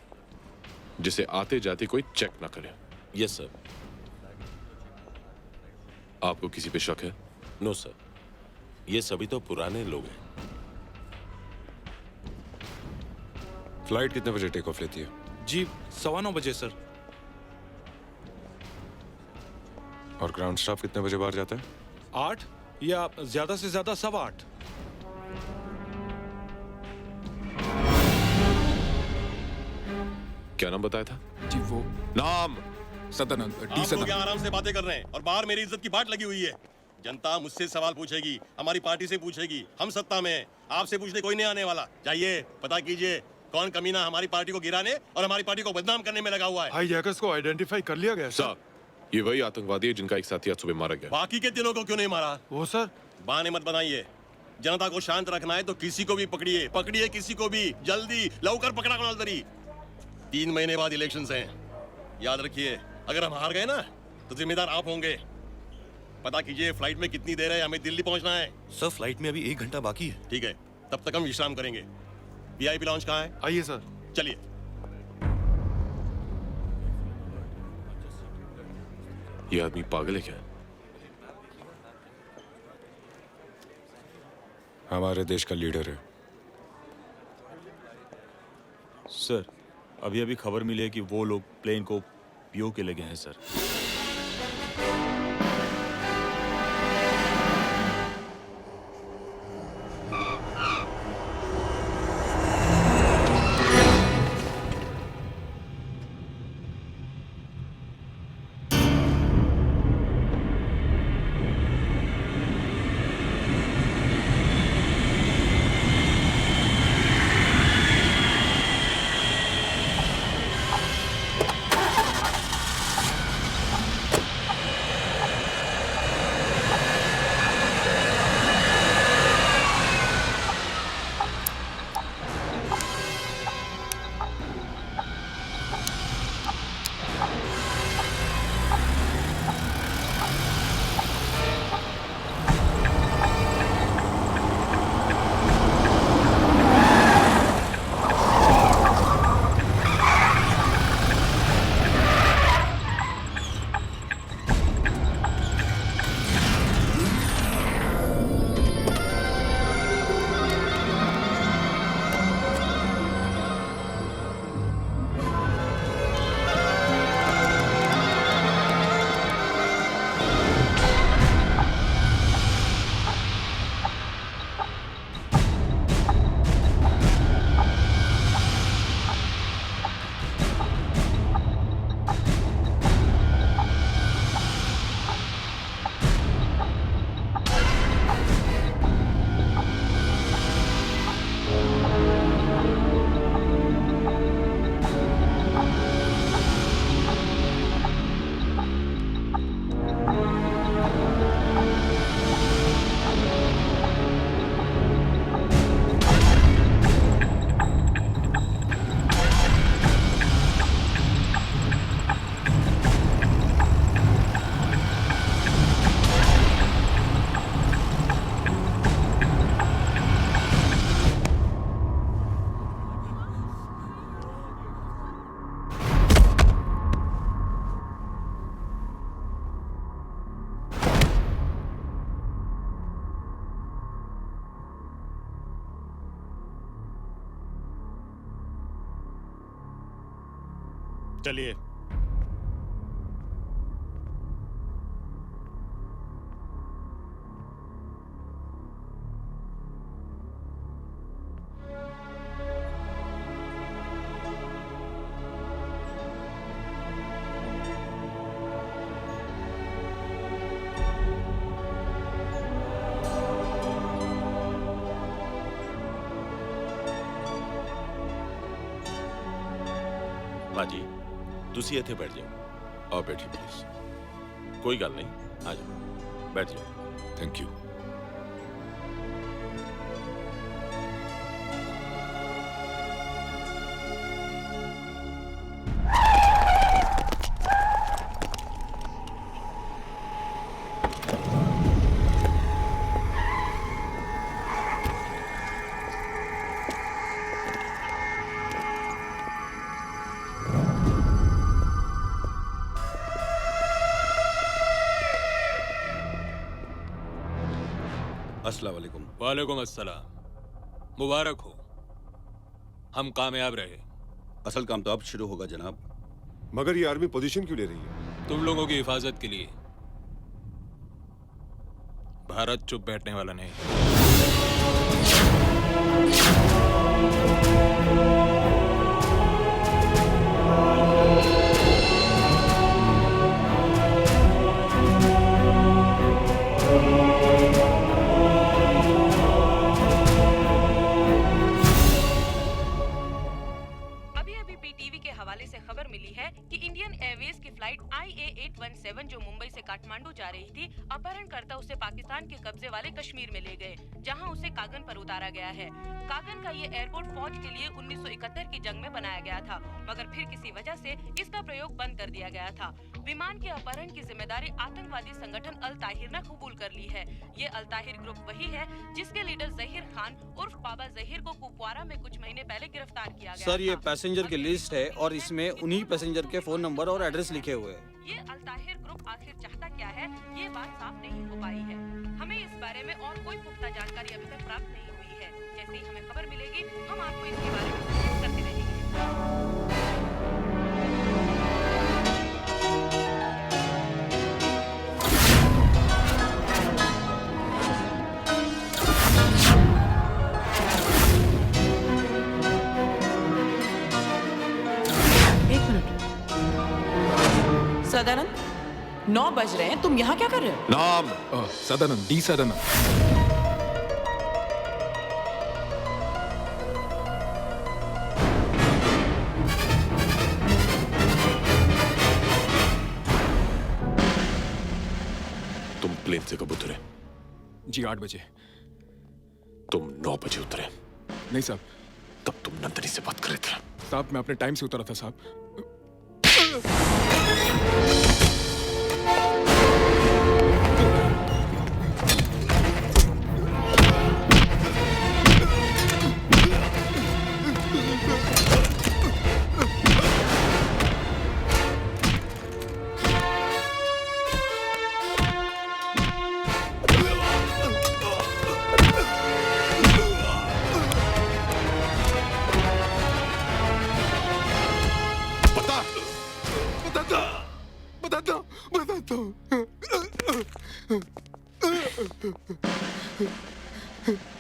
जिसे आते जाते कोई चेक ना करे। Yes sir. आपको किसी पे शक है? नो सर, ये सभी तो पुराने लोग हैं। फ्लाइट कितने बजे टेक ऑफ लेती है? जी, 9:15 बजे सर। और ग्राउंड स्टाफ कितने बजे बाहर जाता है? 8 या ज्यादा से ज्यादा 8:15। क्या नाम बताया था? जी वो नाम? सदानंद, डी आप लोग सदानंद। यहाँ आराम से बातें कर रहे हैं और बाहर मेरी इज्जत की बाट लगी हुई है। जनता मुझसे सवाल पूछेगी, हमारी पार्टी से पूछेगी, हम सत्ता में हैं, आपसे पूछने कोई नहीं आने वाला। जाइए पता कीजिए कौन कमीना हमारी पार्टी को गिराने और हमारी पार्टी को बदनाम करने में लगा हुआ है। हाईजैकर्स को आइडेंटिफाई कर लिया गया सर। ये वही आतंकवादी है जिनका एक साथी आज सुबह मारा गया। बाकी के दिनों को क्यों नहीं मारा? वो सर, बहाने मत बनाइए। जनता को शांत रखना है तो किसी को भी पकड़िए, पकड़िए किसी को भी, जल्दी लवकर पकड़ा कोणाल तरी। 3 महीने बाद इलेक्शंस हैं, याद रखिए। अगर हम हार गए ना तो जिम्मेदार आप होंगे। पता कीजिए फ्लाइट में कितनी देर है, हमें दिल्ली पहुंचना है। सर फ्लाइट में अभी 1 घंटा बाकी है। ठीक है, तब तक हम विश्राम करेंगे। वीआईपी लॉन्च कहाँ है? आइए सर। चलिए। ये आदमी पागल है क्या? हमारे देश का लीडर है। सर, अभी अभी खबर मिली है कि वो लोग प्लेन को पीओ के ले गए हैं सर। चलिए। बाजी तुसी इत्थे बैठ जाओ। आओ बैठिए प्लीज। कोई गल नहीं, आ जाओ, बैठ जाओ। Thank you. अस्सलाम वालेकुम। वालेकुम अस्सलाम। मुबारक हो, हम कामयाब रहे। असल काम तो अब शुरू होगा जनाब। मगर ये आर्मी पोजीशन क्यों ले रही है? तुम लोगों की हिफाजत के लिए। भारत चुप बैठने वाला नहीं। इंडियन एयरवेज की फ्लाइट IA-817 जो मुंबई से काठमांडू जा रही थी, अपहरणकर्ता उसे पाकिस्तान के कब्जे वाले कश्मीर में ले गए, जहां उसे कागन पर उतारा गया है। कागन का ये एयरपोर्ट फौज के लिए 1971 की जंग में बनाया गया था, मगर फिर किसी वजह से इसका प्रयोग बंद कर दिया गया था। विमान के अपहरण की जिम्मेदारी आतंकवादी संगठन अल ताहिर ने कबूल कर ली है। ये अल ताहिर ग्रुप वही है जिसके लीडर जहीर खान उर्फ बाबा जहीर को कुपवारा में कुछ महीने पहले गिरफ्तार किया गया। सर, ये पैसेंजर की लिस्ट है और इसमें उन्हीं पैसेंजर के फोन नंबर और एड्रेस लिखे हुए हैं। ये अल ताहिर ग्रुप आखिर चाहता क्या है, ये बात साफ नहीं हो पाई है। हमें इस बारे में और कोई पुख्ता जानकारी अभी तक प्राप्त नहीं हुई है। जैसे ही हमें खबर मिलेगी, हम आपको इसके बारे में सूचित करते रहेंगे। सदानंद, 9 बज रहे हैं, तुम यहाँ क्या कर रहे हो? नाम सदानंद, डी सदानंद। तुम प्लेन से कब उतरे? जी 8 बजे। तुम 9 बजे उतरे? नहीं साहब। तब तुम नंदनी से बात कर रहे थे? साहब, मैं अपने टाइम से उतरा था साहब।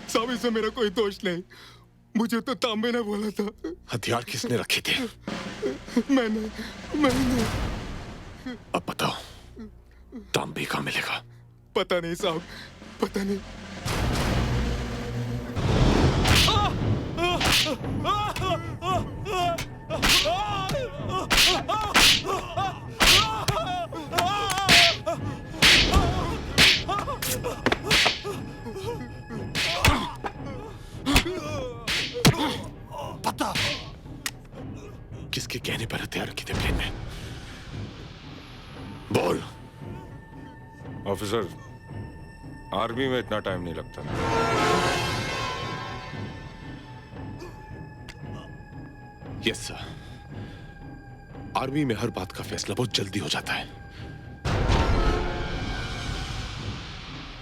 साहब, इसमें मेरा कोई दोष नहीं, मुझे तो तांबे ने बोला था। हथियार किसने रखे थे? मैंने। अब बताओ, तांबे कहाँ मिलेगा? पता नहीं साहब, पता नहीं। पता किसके कहने पर हथियार रखे थे प्लेन में? बोल। ऑफिसर, आर्मी में इतना टाइम नहीं लगता। यस सर, आर्मी में हर बात का फैसला बहुत जल्दी हो जाता है।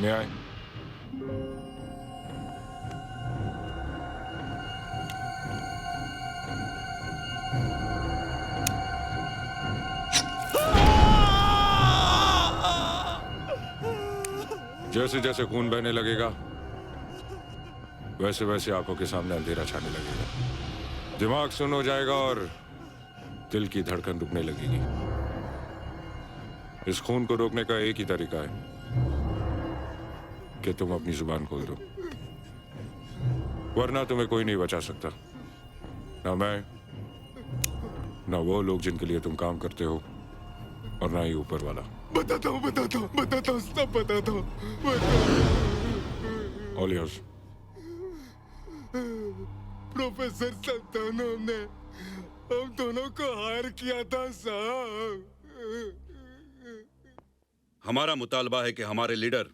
न्याय। जैसे जैसे खून बहने लगेगा वैसे वैसे आंखों के सामने अंधेरा छाने लगेगा, दिमाग सुन्न हो जाएगा और दिल की धड़कन रुकने लगेगी। इस खून को रोकने का एक ही तरीका है कि तुम अपनी जुबान खोल दो, वरना तुम्हें कोई नहीं बचा सकता, ना मैं, ना वो लोग जिनके लिए तुम काम करते हो, और ना ही ऊपर वाला। बताता हूँ सब बताता हूँ। All yours. प्रोफेसर संतानों ने हम दोनों को हायर किया था साहब। हमारा मुतालबा है कि हमारे लीडर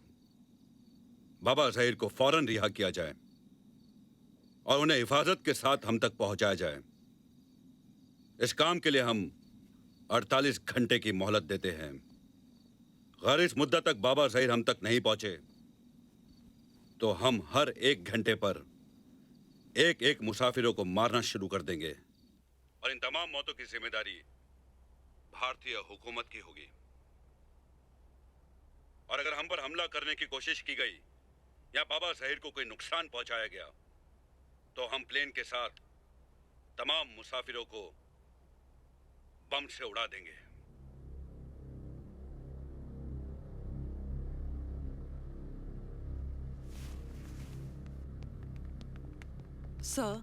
बाबा ज़हीर को फौरन रिहा किया जाए और उन्हें हिफाजत के साथ हम तक पहुंचाया जाए। इस काम के लिए हम 48 घंटे की मोहलत देते हैं। अगर इस मुद्दत तक बाबा ज़हीर हम तक नहीं पहुंचे तो हम हर 1 घंटे पर एक एक मुसाफिरों को मारना शुरू कर देंगे और इन तमाम मौतों की जिम्मेदारी भारतीय हुकूमत की होगी। और अगर हम पर हमला करने की कोशिश की गई या बाबा ज़हीर को कोई नुकसान पहुंचाया गया तो हम प्लेन के साथ तमाम मुसाफिरों को बम से उड़ा देंगे। सर,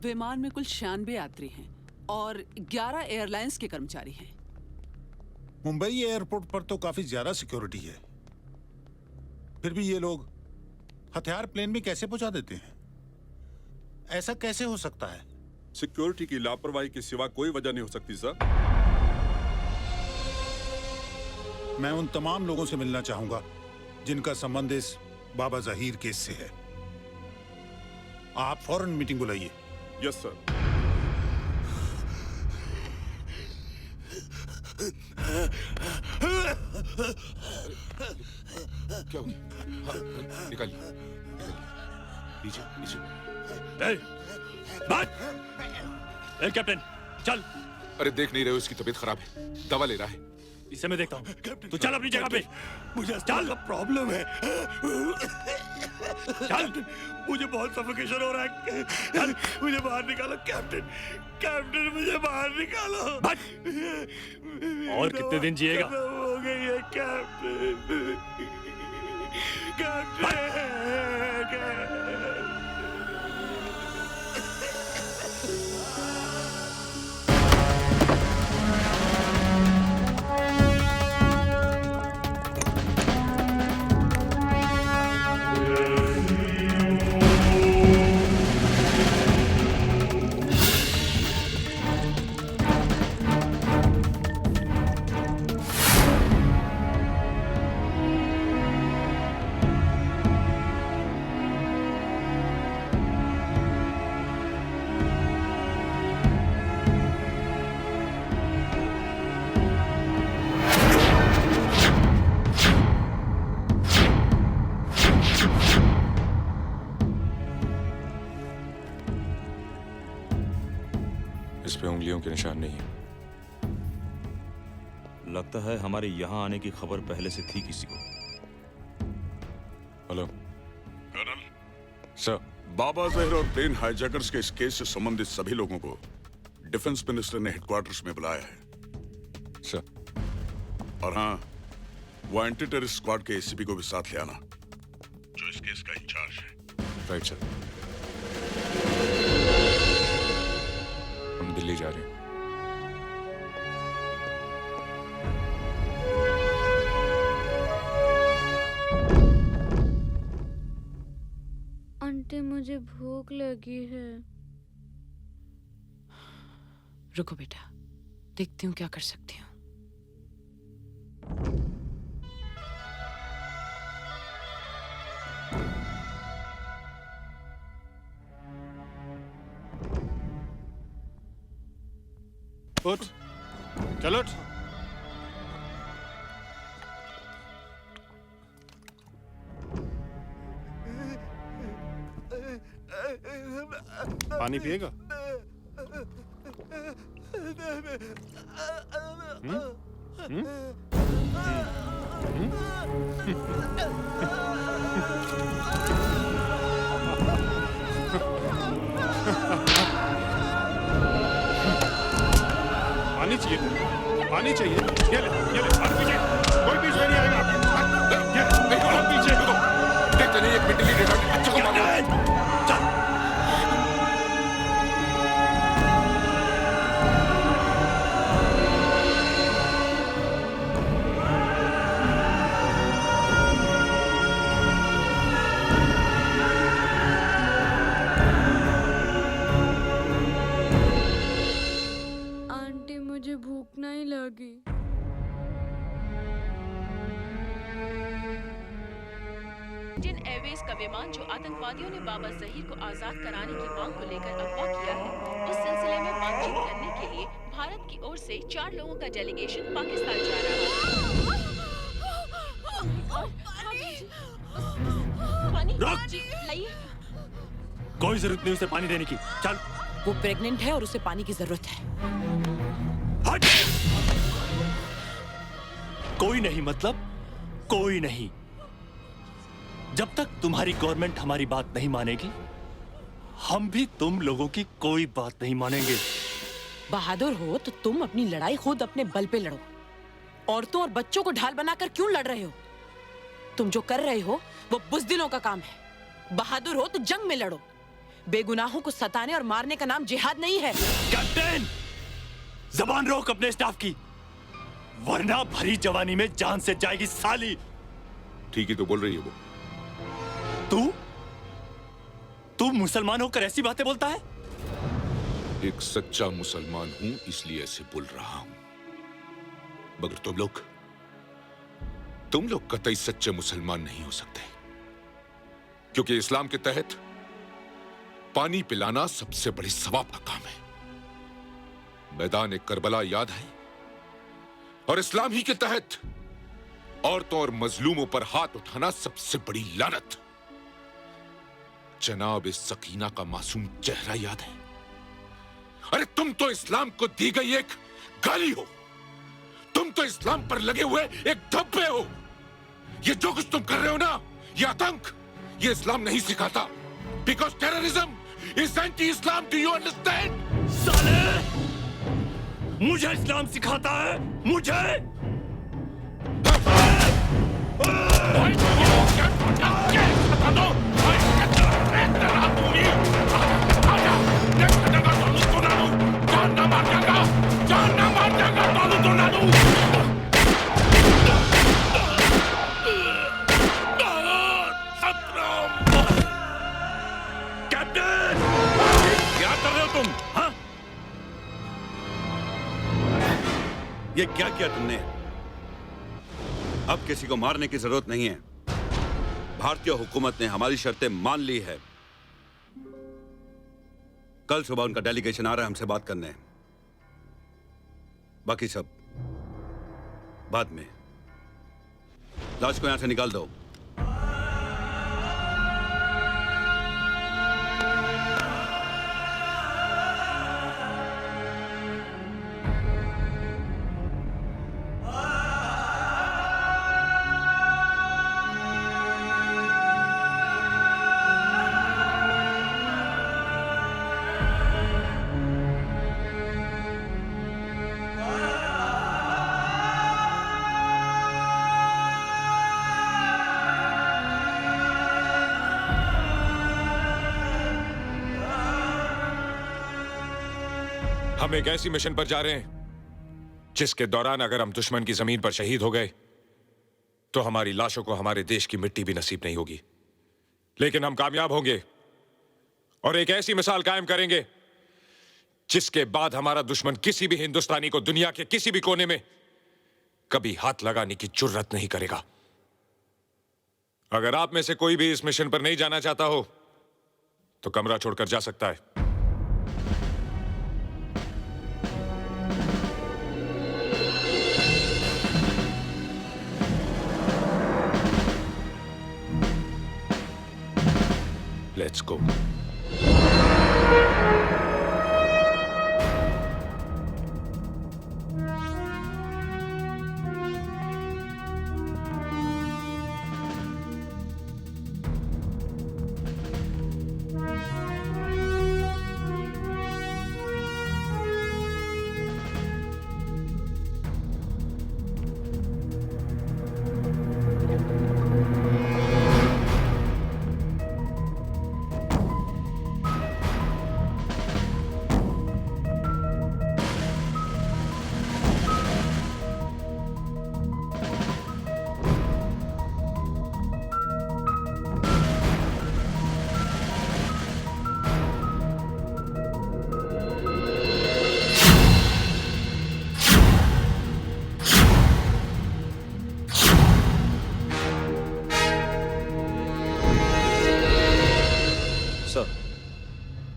विमान में कुल 96 यात्री हैं और 11 एयरलाइंस के कर्मचारी हैं। मुंबई एयरपोर्ट पर तो काफी ज्यादा सिक्योरिटी है, फिर भी ये लोग हथियार प्लेन में कैसे पहुंचा देते हैं? ऐसा कैसे हो सकता है? सिक्योरिटी की लापरवाही के सिवा कोई वजह नहीं हो सकती सर। मैं उन तमाम लोगों से मिलना चाहूंगा जिनका संबंध इस बाबा ज़हीर केस से है। आप फौरन मीटिंग बुलाइए। Yes sir. क्या हो गया? निकालिए, नीचे नीचे। कैप्टन चल। अरे देख नहीं रहे हो, इसकी तबीयत खराब है, दवा ले रहा है। इसे मैं देखता हूँ, तू चल अपनी जगह पे। मुझे चल प्रॉब्लम है। चल, मुझे बहुत सफोकेशन हो रहा है। चल मुझे बाहर निकालो कैप्टन, कैप्टन मुझे बाहर निकालो। और कितने दिन जिएगा? हो गई है कैप्टन, कैप्टन। इस पे उंगलियों के निशान नहीं है। लगता है हमारे यहाँ आने की खबर पहले से थी किसी को। हेलो कर्नल सर, बाबा ज़हीर और प्लेन हाईजैकर्स के इस केस से संबंधित सभी लोगों को डिफेंस मिनिस्टर ने हेडक्वार्टर्स में बुलाया है सर। और हाँ, वो एंटी टेररिस्ट स्क्वाड के एसीपी को भी साथ ले आना जो इस केस का इंचार्ज है। Right sir. हम दिल्ली जा रहे हैं। आंटी मुझे भूख लगी है। रुको बेटा, देखती हूँ क्या कर सकती हूँ। उठ, चल उठ। पानी पिएगा? चाहिए, पानी चाहिए। ये ले, और पीछे कोई बीच में नहीं आएगा। ये और पीछे देखते नहीं, एक मेंटली रिटार्डेड बच्चे को मारो। चल। आंटी मुझे भूख नहीं लगी। इंडियन एयरवेज का विमान जो आतंकवादियों ने बाबा जहीर को आजाद कराने की मांग को लेकर अगवा किया है, उस सिलसिले में बातचीत करने के लिए भारत की ओर से 4 लोगों का डेलीगेशन पाकिस्तान जा रहा है। कोई जरूरत नहीं उसे पानी देने की। चल। वो प्रेग्नेंट है और उसे पानी की जरूरत है। हट! कोई नहीं मतलब कोई नहीं। जब तक तुम्हारी गवर्नमेंट हमारी बात नहीं मानेगी, हम भी तुम लोगों की कोई बात नहीं मानेंगे। बहादुर हो तो तुम अपनी लड़ाई खुद अपने बल पे लड़ो। औरतों और बच्चों को ढाल बनाकर क्यों लड़ रहे हो? तुम जो कर रहे हो वो बुज़दिलों का काम है। बहादुर हो तो जंग में लड़ो। बेगुनाहों को सताने और मारने का नाम जिहाद नहीं है। कैप्टन, जबान रोक अपने स्टाफ की, वरना भरी जवानी में जान से जाएगी साली। ठीक ही तो बोल रही है वो। तू मुसलमान होकर ऐसी बातें बोलता है? एक सच्चा मुसलमान हूं इसलिए ऐसे बोल रहा हूं, मगर तुम लोग कतई सच्चे मुसलमान नहीं हो सकते, क्योंकि इस्लाम के तहत पानी पिलाना सबसे बड़ी सवाब का काम है। मैदान करबला याद है, और इस्लाम ही के तहत औरतों और मजलूमों पर हाथ उठाना सबसे बड़ी लानत। जनाब इस सकीना का मासूम चेहरा याद है? अरे तुम तो इस्लाम को दी गई एक गाली हो, तुम तो इस्लाम पर लगे हुए एक धब्बे हो। ये जो कुछ तुम कर रहे हो ना, ये आतंक, ये इस्लाम नहीं सिखाता। Because terrorism is anti Islam. Do you understand? साले, मुझे इस्लाम सिखाता है, मुझे? कैप्टन, क्या कर रहे हो तुम? हाँ? ये क्या किया तुमने? अब किसी को मारने की जरूरत नहीं है। भारतीय हुकूमत ने हमारी शर्तें मान ली है। कल सुबह उनका डेलीगेशन आ रहा है हमसे बात करने। बाकी सब बाद में। लाश को यहां से निकाल दो। हम एक ऐसी मिशन पर जा रहे हैं जिसके दौरान अगर हम दुश्मन की जमीन पर शहीद हो गए तो हमारी लाशों को हमारे देश की मिट्टी भी नसीब नहीं होगी। लेकिन हम कामयाब होंगे और एक ऐसी मिसाल कायम करेंगे जिसके बाद हमारा दुश्मन किसी भी हिंदुस्तानी को दुनिया के किसी भी कोने में कभी हाथ लगाने की जुर्रत नहीं करेगा। अगर आप में से कोई भी इस मिशन पर नहीं जाना चाहता हो तो कमरा छोड़कर जा सकता है। Let's go.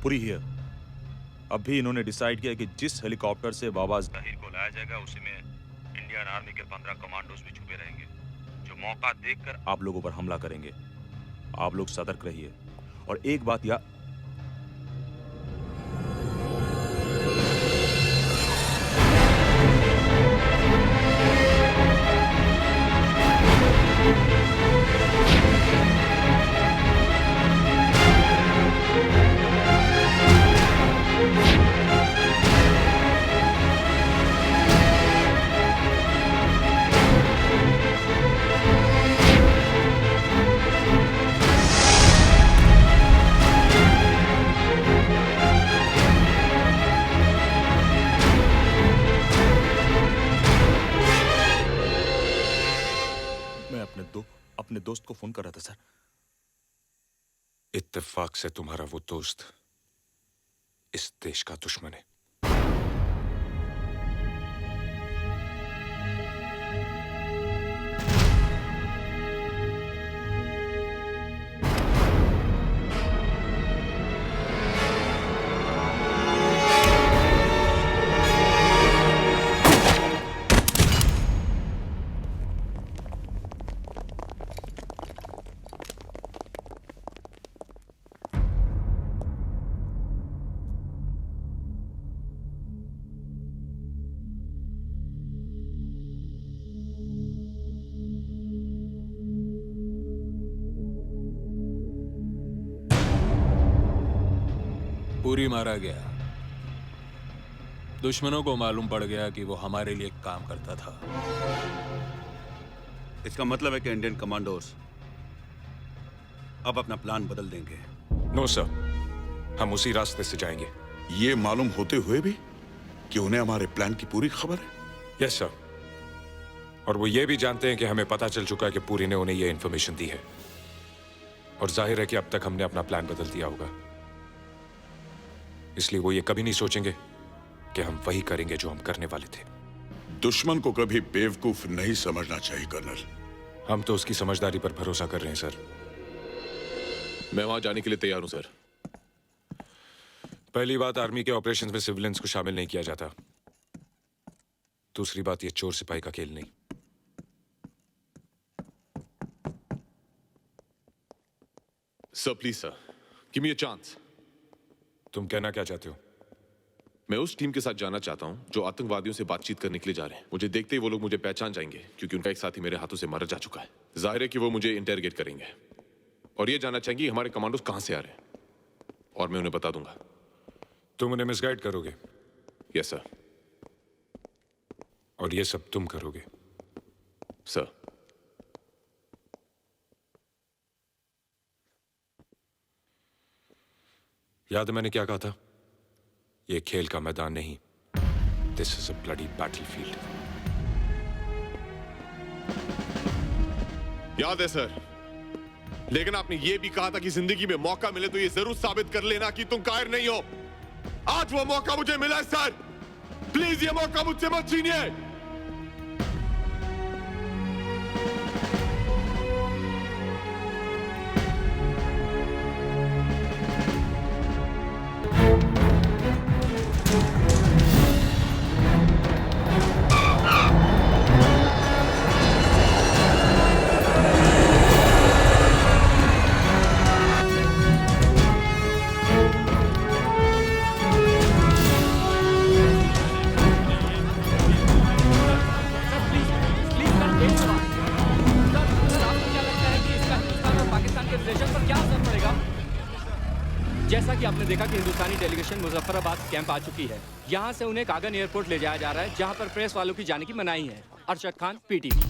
पुरी हियर। अब भी इन्होंने डिसाइड किया कि जिस हेलीकॉप्टर से बाबा ज़हीर को लाया जाएगा उसी में इंडियन आर्मी के 15 कमांडोज भी छुपे रहेंगे, जो मौका देखकर आप लोगों पर हमला करेंगे। आप लोग सतर्क रहिए। और एक बात याद, अपने दोस्त को फोन कर रहा था सर। इत्तेफाक से तुम्हारा वो दोस्त इस देश का दुश्मन है। पूरी मारा गया। दुश्मनों को मालूम पड़ गया कि वो हमारे लिए काम करता था। इसका मतलब है कि इंडियन कमांडोज अब अपना प्लान बदल देंगे। नो सर, हम उसी रास्ते से जाएंगे। ये मालूम होते हुए भी कि उन्हें हमारे प्लान की पूरी खबर है? यस सर, और वो ये भी जानते हैं कि हमें पता चल चुका है कि पूरी ने उन्हें ये इन्फॉर्मेशन दी है, और जाहिर है कि अब तक हमने अपना प्लान बदल दिया होगा। इसलिए वो ये कभी नहीं सोचेंगे कि हम वही करेंगे जो हम करने वाले थे। दुश्मन को कभी बेवकूफ नहीं समझना चाहिए कर्नल। हम तो उसकी समझदारी पर भरोसा कर रहे हैं सर। मैं वहां जाने के लिए तैयार हूं सर। पहली बात, आर्मी के ऑपरेशंस में सिविलियंस को शामिल नहीं किया जाता। दूसरी बात, ये चोर सिपाही का खेल नहीं। Sir please sir, give me a chance. तुम कहना क्या चाहते हो? मैं उस टीम के साथ जाना चाहता हूं जो आतंकवादियों से बातचीत करने के लिए जा रहे हैं। मुझे देखते ही वो लोग मुझे पहचान जाएंगे, क्योंकि उनका एक साथी मेरे हाथों से मारा जा चुका है। जाहिर है कि वो मुझे इंटरोगेट करेंगे और ये जानना चाहेंगे हमारे कमांडोज कहां से आ रहे हैं, और मैं उन्हें बता दूंगा। तुम उन्हें मिसगाइड करोगे? Yes sir. और ये सब तुम करोगे? सर। याद है मैंने क्या कहा था? ये खेल का मैदान नहीं, this is a bloody battlefield. याद है सर, लेकिन आपने ये भी कहा था कि जिंदगी में मौका मिले तो ये जरूर साबित कर लेना कि तुम कायर नहीं हो। आज वो मौका मुझे मिला है सर, प्लीज ये मौका मुझसे मत छीनिए। जैसा कि आपने देखा कि हिंदुस्तानी डेलीगेशन मुजफ्फराबाद कैंप आ चुकी है। यहाँ से उन्हें कागन एयरपोर्ट ले जाया जा रहा है, जहाँ पर प्रेस वालों की जाने की मनाही है। अरशद खान, पीटीवी।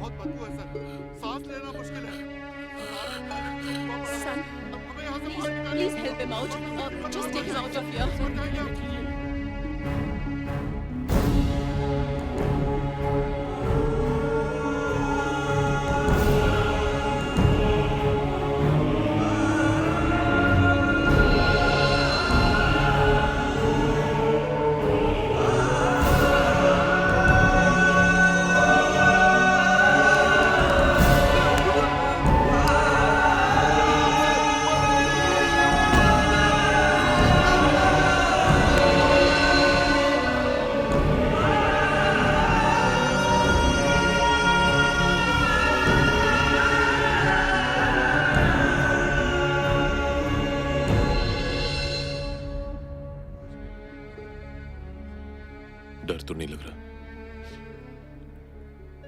बहुत बदबू है सर, सांस लेना मुश्किल है। Son, please help him out. Just take him out of here. डर तो नहीं लग रहा?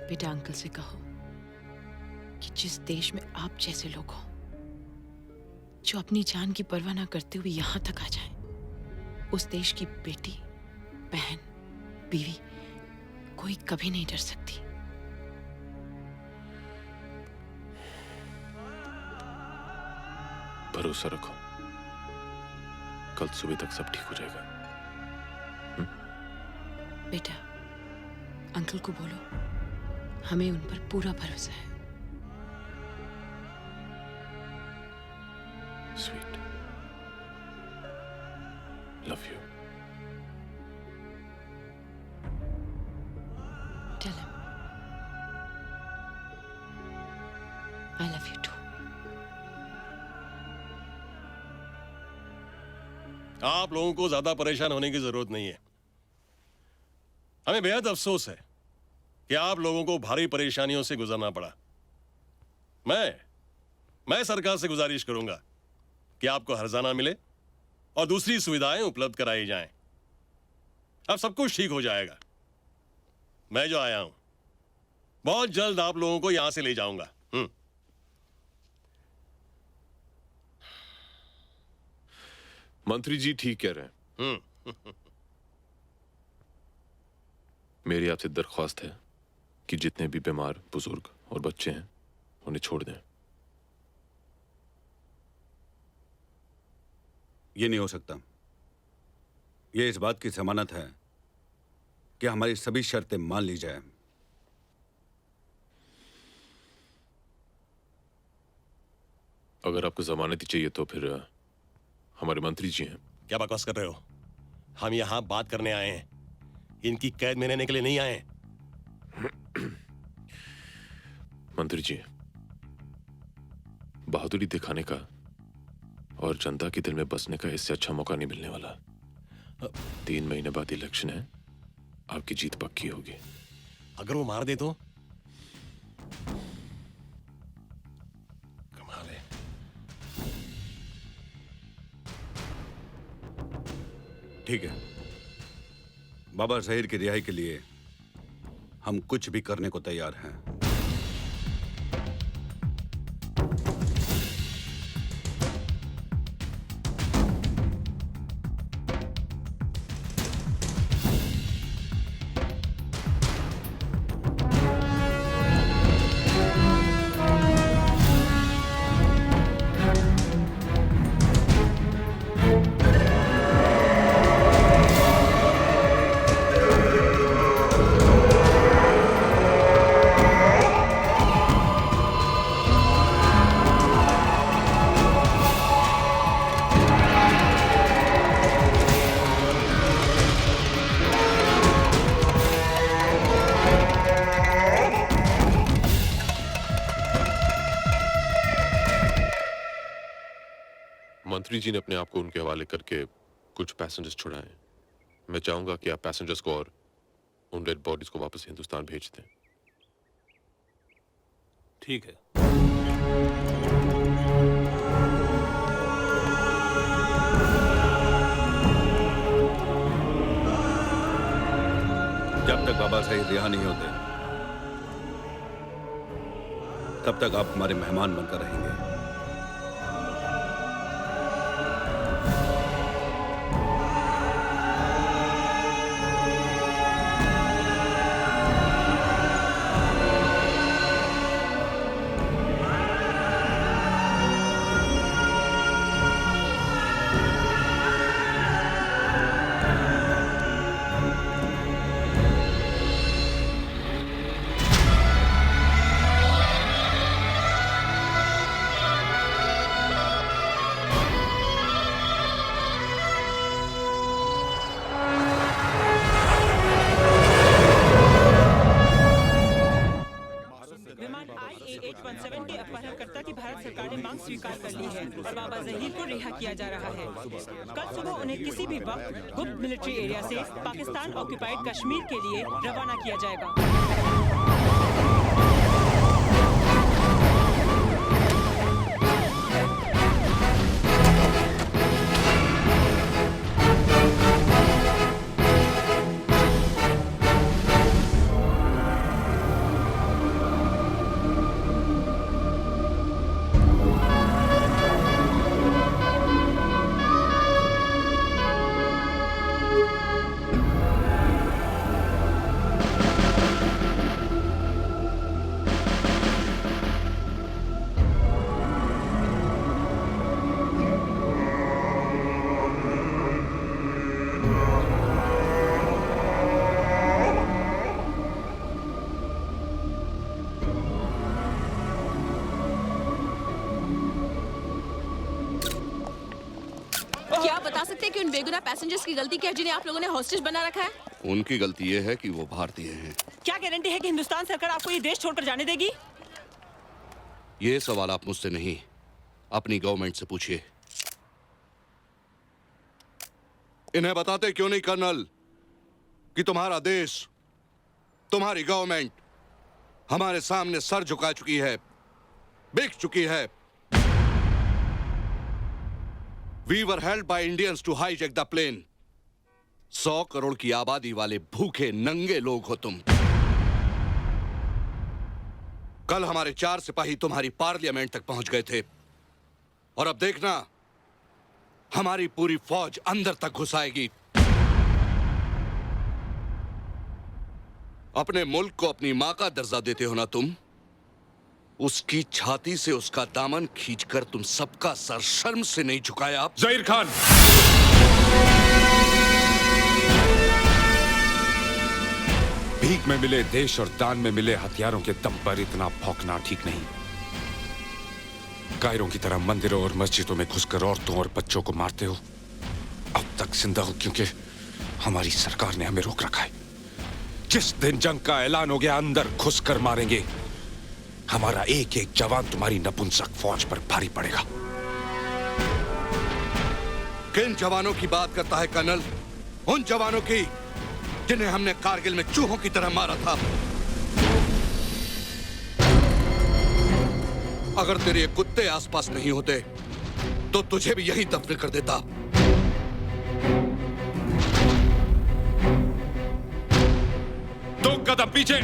बेटा अंकल से कहो कि जिस देश में आप जैसे लोग हो जो अपनी जान की परवाह ना करते हुए यहां तक आ जाए, उस देश की बेटी, बहन, बीवी कोई कभी नहीं डर सकती। भरोसा रखो, कल सुबह तक सब ठीक हो जाएगा। बेटा अंकल को बोलो हमें उन पर पूरा भरोसा है। Sweet, love you. Tell him I love you too. आप लोगों को ज्यादा परेशान होने की जरूरत नहीं है। हमें बेहद अफसोस है कि आप लोगों को भारी परेशानियों से गुजरना पड़ा। मैं सरकार से गुजारिश करूंगा कि आपको हर्जाना मिले और दूसरी सुविधाएं उपलब्ध कराई जाएं। अब सब कुछ ठीक हो जाएगा। मैं जो आया हूं बहुत जल्द आप लोगों को यहां से ले जाऊंगा। मंत्री जी ठीक कह रहे हैं। मेरी आपसे दरख्वास्त है कि जितने भी बीमार, बुजुर्ग और बच्चे हैं उन्हें छोड़ दें। ये नहीं हो सकता। ये इस बात की जमानत है कि हमारी सभी शर्तें मान ली जाए। अगर आपको जमानत ही चाहिए तो फिर हमारे मंत्री जी हैं। क्या बकवास कर रहे हो? हम यहां बात करने आए हैं, इनकी कैद में रहने के लिए नहीं आए। मंत्री जी, बहादुरी दिखाने का और जनता के दिल में बसने का इससे अच्छा मौका नहीं मिलने वाला। 3 महीने बाद इलेक्शन है, आपकी जीत पक्की होगी। अगर वो मार दे तो? कमाल है। ठीक है, बाबा ज़हीर की रिहाई के लिए हम कुछ भी करने को तैयार हैं। मंत्री जी ने अपने आप को उनके हवाले करके कुछ पैसेंजर्स छुड़ाए। मैं चाहूंगा कि आप पैसेंजर्स को और उन डेड बॉडीज को वापस हिंदुस्तान भेज दें। ठीक है। जब तक बाबा ज़हीर रिहा नहीं होते तब तक आप हमारे मेहमान बनकर रहेंगे। A117 के अपहरणकर्ता की भारत सरकार ने मांग स्वीकार कर ली है और बाबा जहीर को रिहा किया जा रहा है। कल सुबह उन्हें किसी भी वक्त गुप्त मिलिट्री एरिया से पाकिस्तान ऑक्युपाइड कश्मीर के लिए रवाना किया जाएगा। क्या आप बता सकते हैं कि उन बेगुनाह पैसेंजर्स की गलती क्या है जिन्हें आप लोगों ने हॉस्टेज बना रखा है? उनकी गलती ये है कि वो भारतीय हैं। क्या गारंटी है कि हिंदुस्तान सरकार आपको ये देश छोड़कर जाने देगी? ये सवाल आप मुझसे नहीं, अपनी गवर्नमेंट से पूछिए। इन्हें बताते क्यों नहीं कर्नल कि तुम्हारा देश, तुम्हारी गवर्नमेंट हमारे सामने सर झुका चुकी है, बिक चुकी है। We were held by Indians to hijack the plane. 100 crore की आबादी वाले भूखे नंगे लोग हो तुम। कल हमारे 4 सिपाही तुम्हारी पार्लियामेंट तक पहुंच गए थे और अब देखना हमारी पूरी फौज अंदर तक घुस आएगी। अपने मुल्क को अपनी मां का दर्जा देते हो ना तुम? उसकी छाती से उसका दामन खींचकर तुम सबका सर शर्म से नहीं झुकाया। ज़हीर खान, भीख में मिले देश और दान में मिले हथियारों के दम पर इतना भौंकना ठीक नहीं। कायरों की तरह मंदिरों और मस्जिदों में घुसकर औरतों और बच्चों को मारते हो। अब तक जिंदा हो क्योंकि हमारी सरकार ने हमें रोक रखा है। जिस दिन जंग का ऐलान हो गया अंदर घुसकर मारेंगे। हमारा एक एक जवान तुम्हारी नपुंसक फौज पर भारी पड़ेगा। किन जवानों की बात करता है कर्नल? उन जवानों की जिन्हें हमने कारगिल में चूहों की तरह मारा था। अगर तेरे ये कुत्ते आसपास नहीं होते तो तुझे भी यहीं दफन कर देता। 2 कदम पीछे।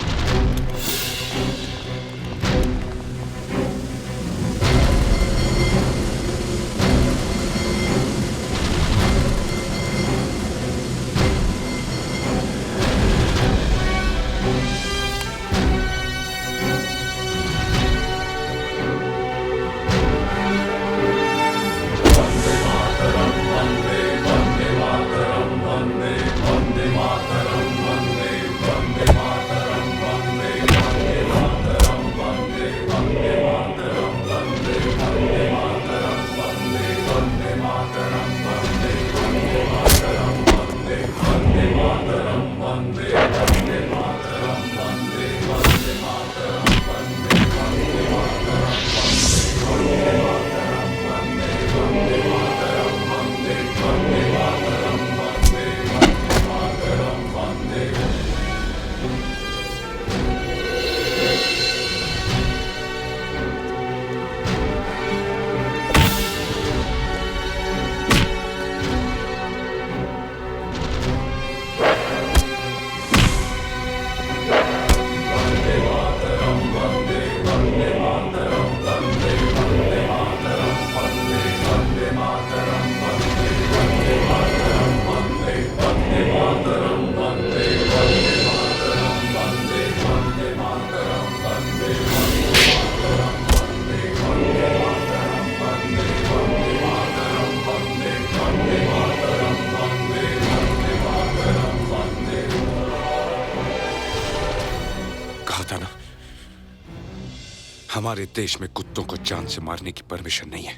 हमारे देश में कुत्तों को जान से मारने की परमिशन नहीं है।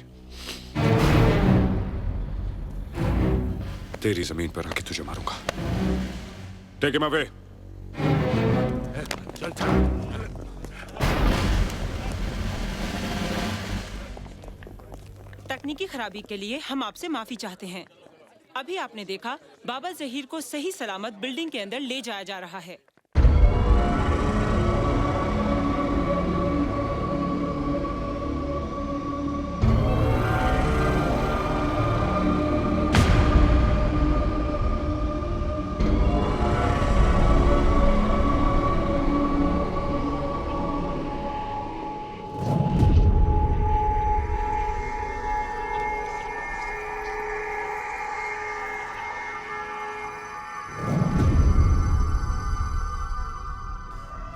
तेरी जमीन पर आके तुझे मारूंगा। Take him away. चल चल। तकनीकी खराबी के लिए हम आपसे माफी चाहते हैं। अभी आपने देखा बाबा जहीर को सही सलामत बिल्डिंग के अंदर ले जाया जा रहा है।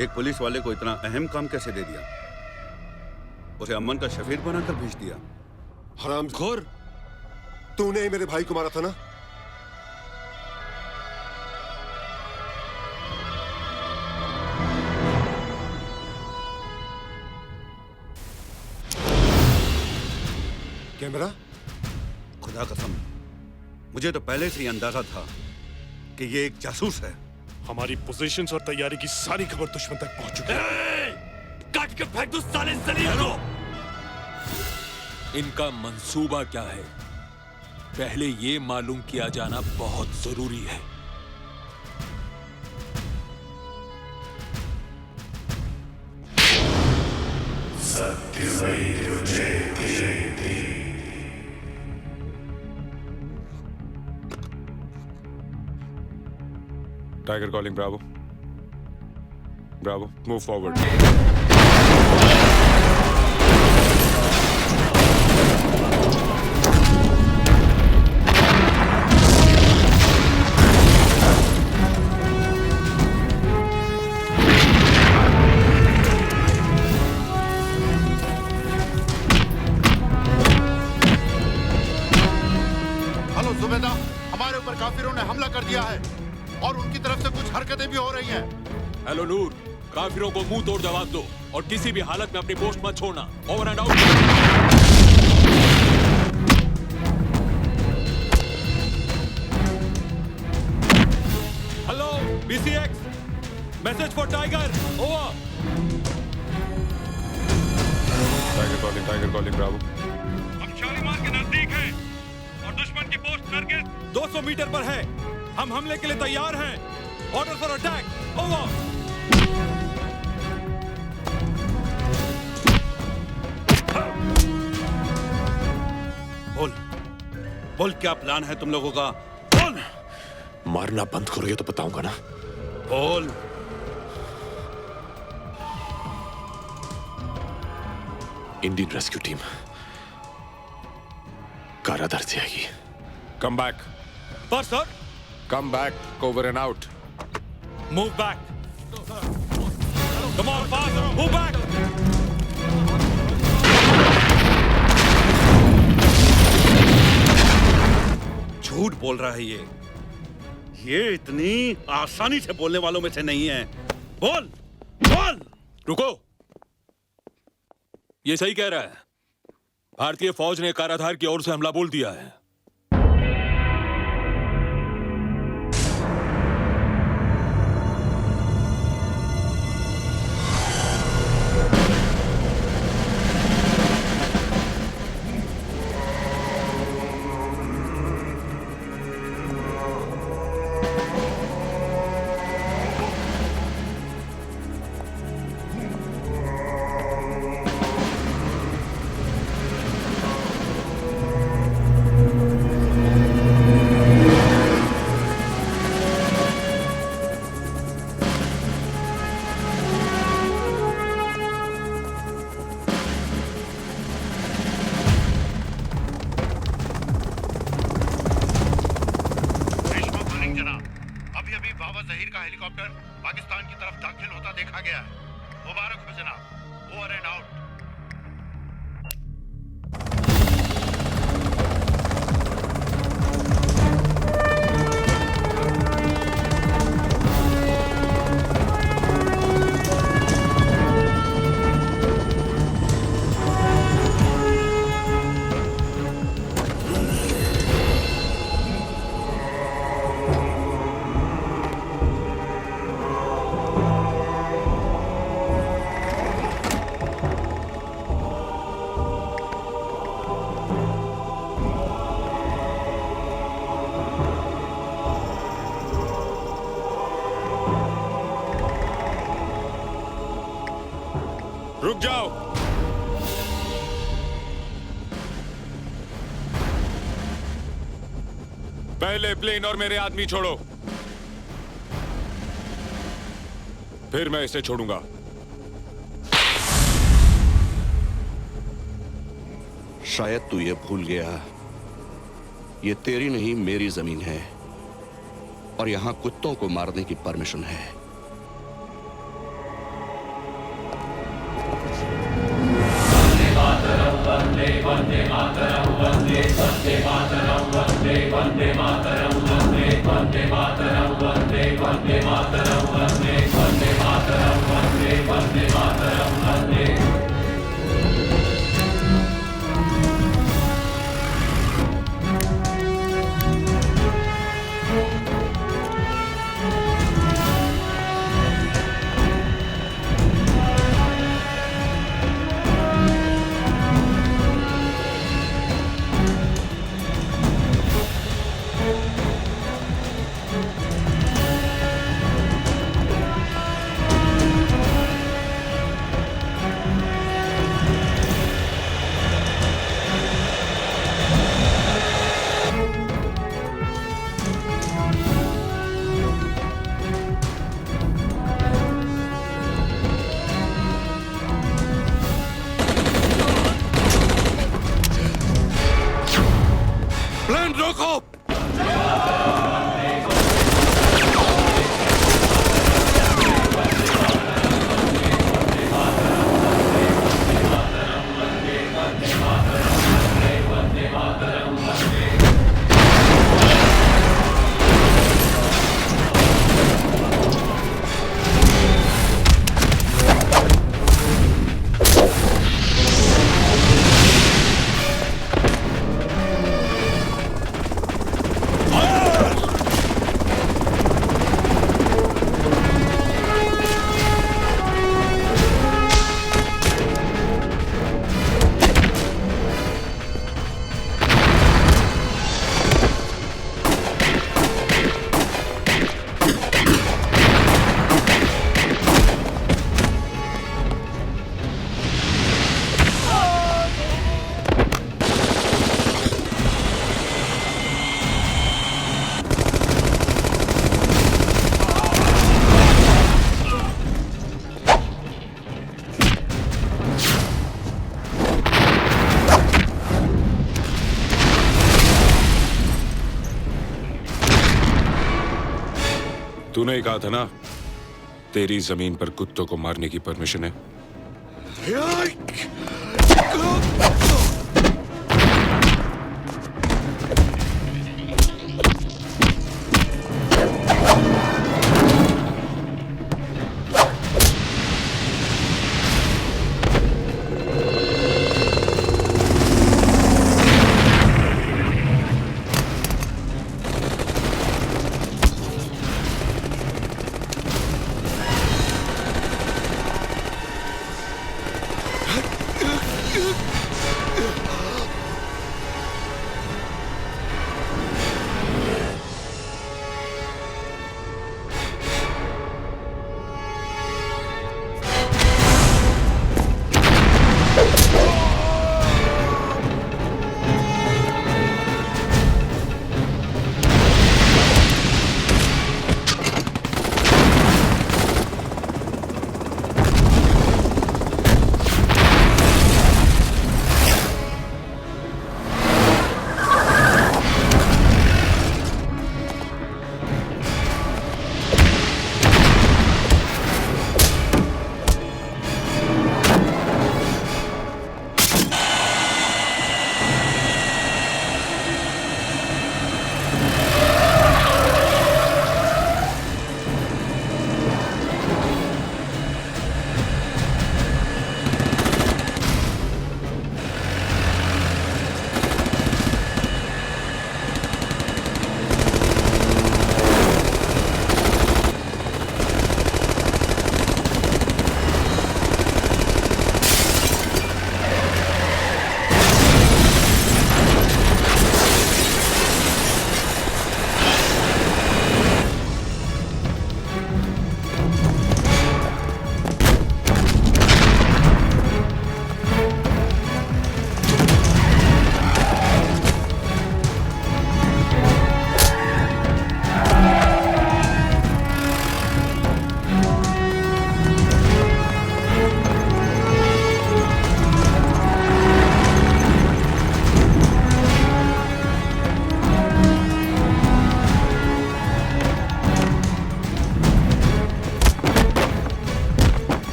एक पुलिस वाले को इतना अहम काम कैसे दे दिया? उसे अमन का शफीर बनाकर भेज दिया। हरामखोर, तूने ही मेरे भाई को मारा था ना? कैमरा? खुदा कसम, मुझे तो पहले से ही अंदाजा था कि ये एक जासूस है। हमारी पोजीशंस और तैयारी की सारी खबर दुश्मन तक पहुंच चुकी है। काट के फेंक दो साले जलील को। इनका मंसूबा क्या है, पहले ये मालूम किया जाना बहुत जरूरी है। Tiger calling Bravo. Bravo, move forward. Hello Zubaida, हमारे ऊपर काफिरों ने हमला कर दिया है और उनकी तरफ से कुछ हरकतें भी हो रही हैं। हेलो नूर, काफिरों को मुंह तोड़ जवाब दो और किसी भी हालत में अपनी पोस्ट मत छोड़ना। Over and out. Hello BCX, message for tiger, over. Tiger calling Bravo. हम शालीमार के नजदीक हैं और दुश्मन की पोस्ट टारगेट 200 मीटर पर है। हम हमले के लिए तैयार हैं। Order for attack, over. बोल क्या प्लान है तुम लोगों का? बोल। मारना बंद करोगे तो बताऊंगा ना। बोल। इंडियन रेस्क्यू टीम कारादर से आएगी। Come back. पर sir. Come back, over and out. Move back. Come on fast, move back. झूठ बोल रहा है ये इतनी आसानी से बोलने वालों में से नहीं है। बोल बोल। रुको, ये सही कह रहा है। भारतीय फौज ने काराधार की ओर से हमला बोल दिया है। पहले प्लेन और मेरे आदमी छोड़ो, फिर मैं इसे छोड़ूंगा। शायद तू ये भूल गया, ये तेरी नहीं मेरी जमीन है और यहां कुत्तों को मारने की परमिशन है। प्लेन रोको। तूने ही कहा था ना, तेरी जमीन पर कुत्तों को मारने की परमिशन है।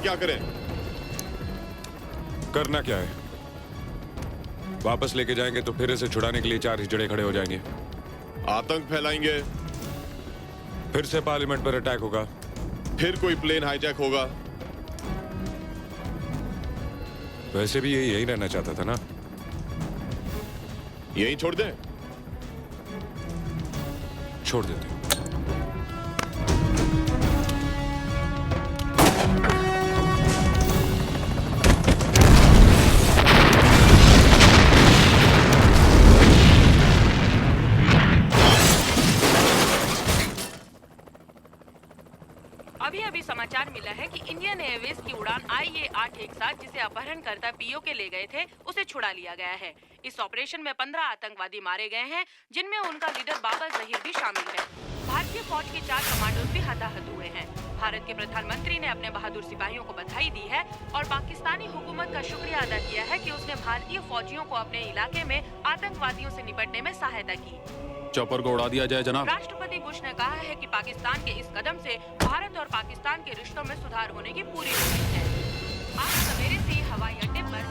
क्या करें? करना क्या है? वापस लेके जाएंगे तो फिर इसे छुड़ाने के लिए 4 हिजड़े खड़े हो जाएंगे। आतंक फैलाएंगे, फिर से पार्लियामेंट पर अटैक होगा, फिर कोई प्लेन हाईजैक होगा। वैसे भी यही रहना चाहता था ना। यही छोड़ दें? छोड़ देते। अभी समाचार मिला है कि इंडियन एयरवेज की उड़ान IA-817 जिसे अपहरणकर्ता पीओके ले गए थे उसे छुड़ा लिया गया है। इस ऑपरेशन में 15 आतंकवादी मारे गए हैं, जिनमें उनका लीडर बाबा जहीर भी शामिल है। भारतीय फौज के 4 कमांडोज भी हताहत हुए हैं। भारत के प्रधानमंत्री ने अपने बहादुर सिपाहियों को बधाई दी है और पाकिस्तानी हुकूमत का शुक्रिया अदा किया है कि उसने भारतीय फौजियों को अपने इलाके में आतंकवादियों से निपटने में सहायता की। चॉपर को उड़ा दिया जाए जनाब। राष्ट्रपति बुश ने कहा है कि पाकिस्तान के इस कदम से भारत और पाकिस्तान के रिश्तों में सुधार होने की पूरी उम्मीद है। आज सवेरे से हवाई अड्डे पर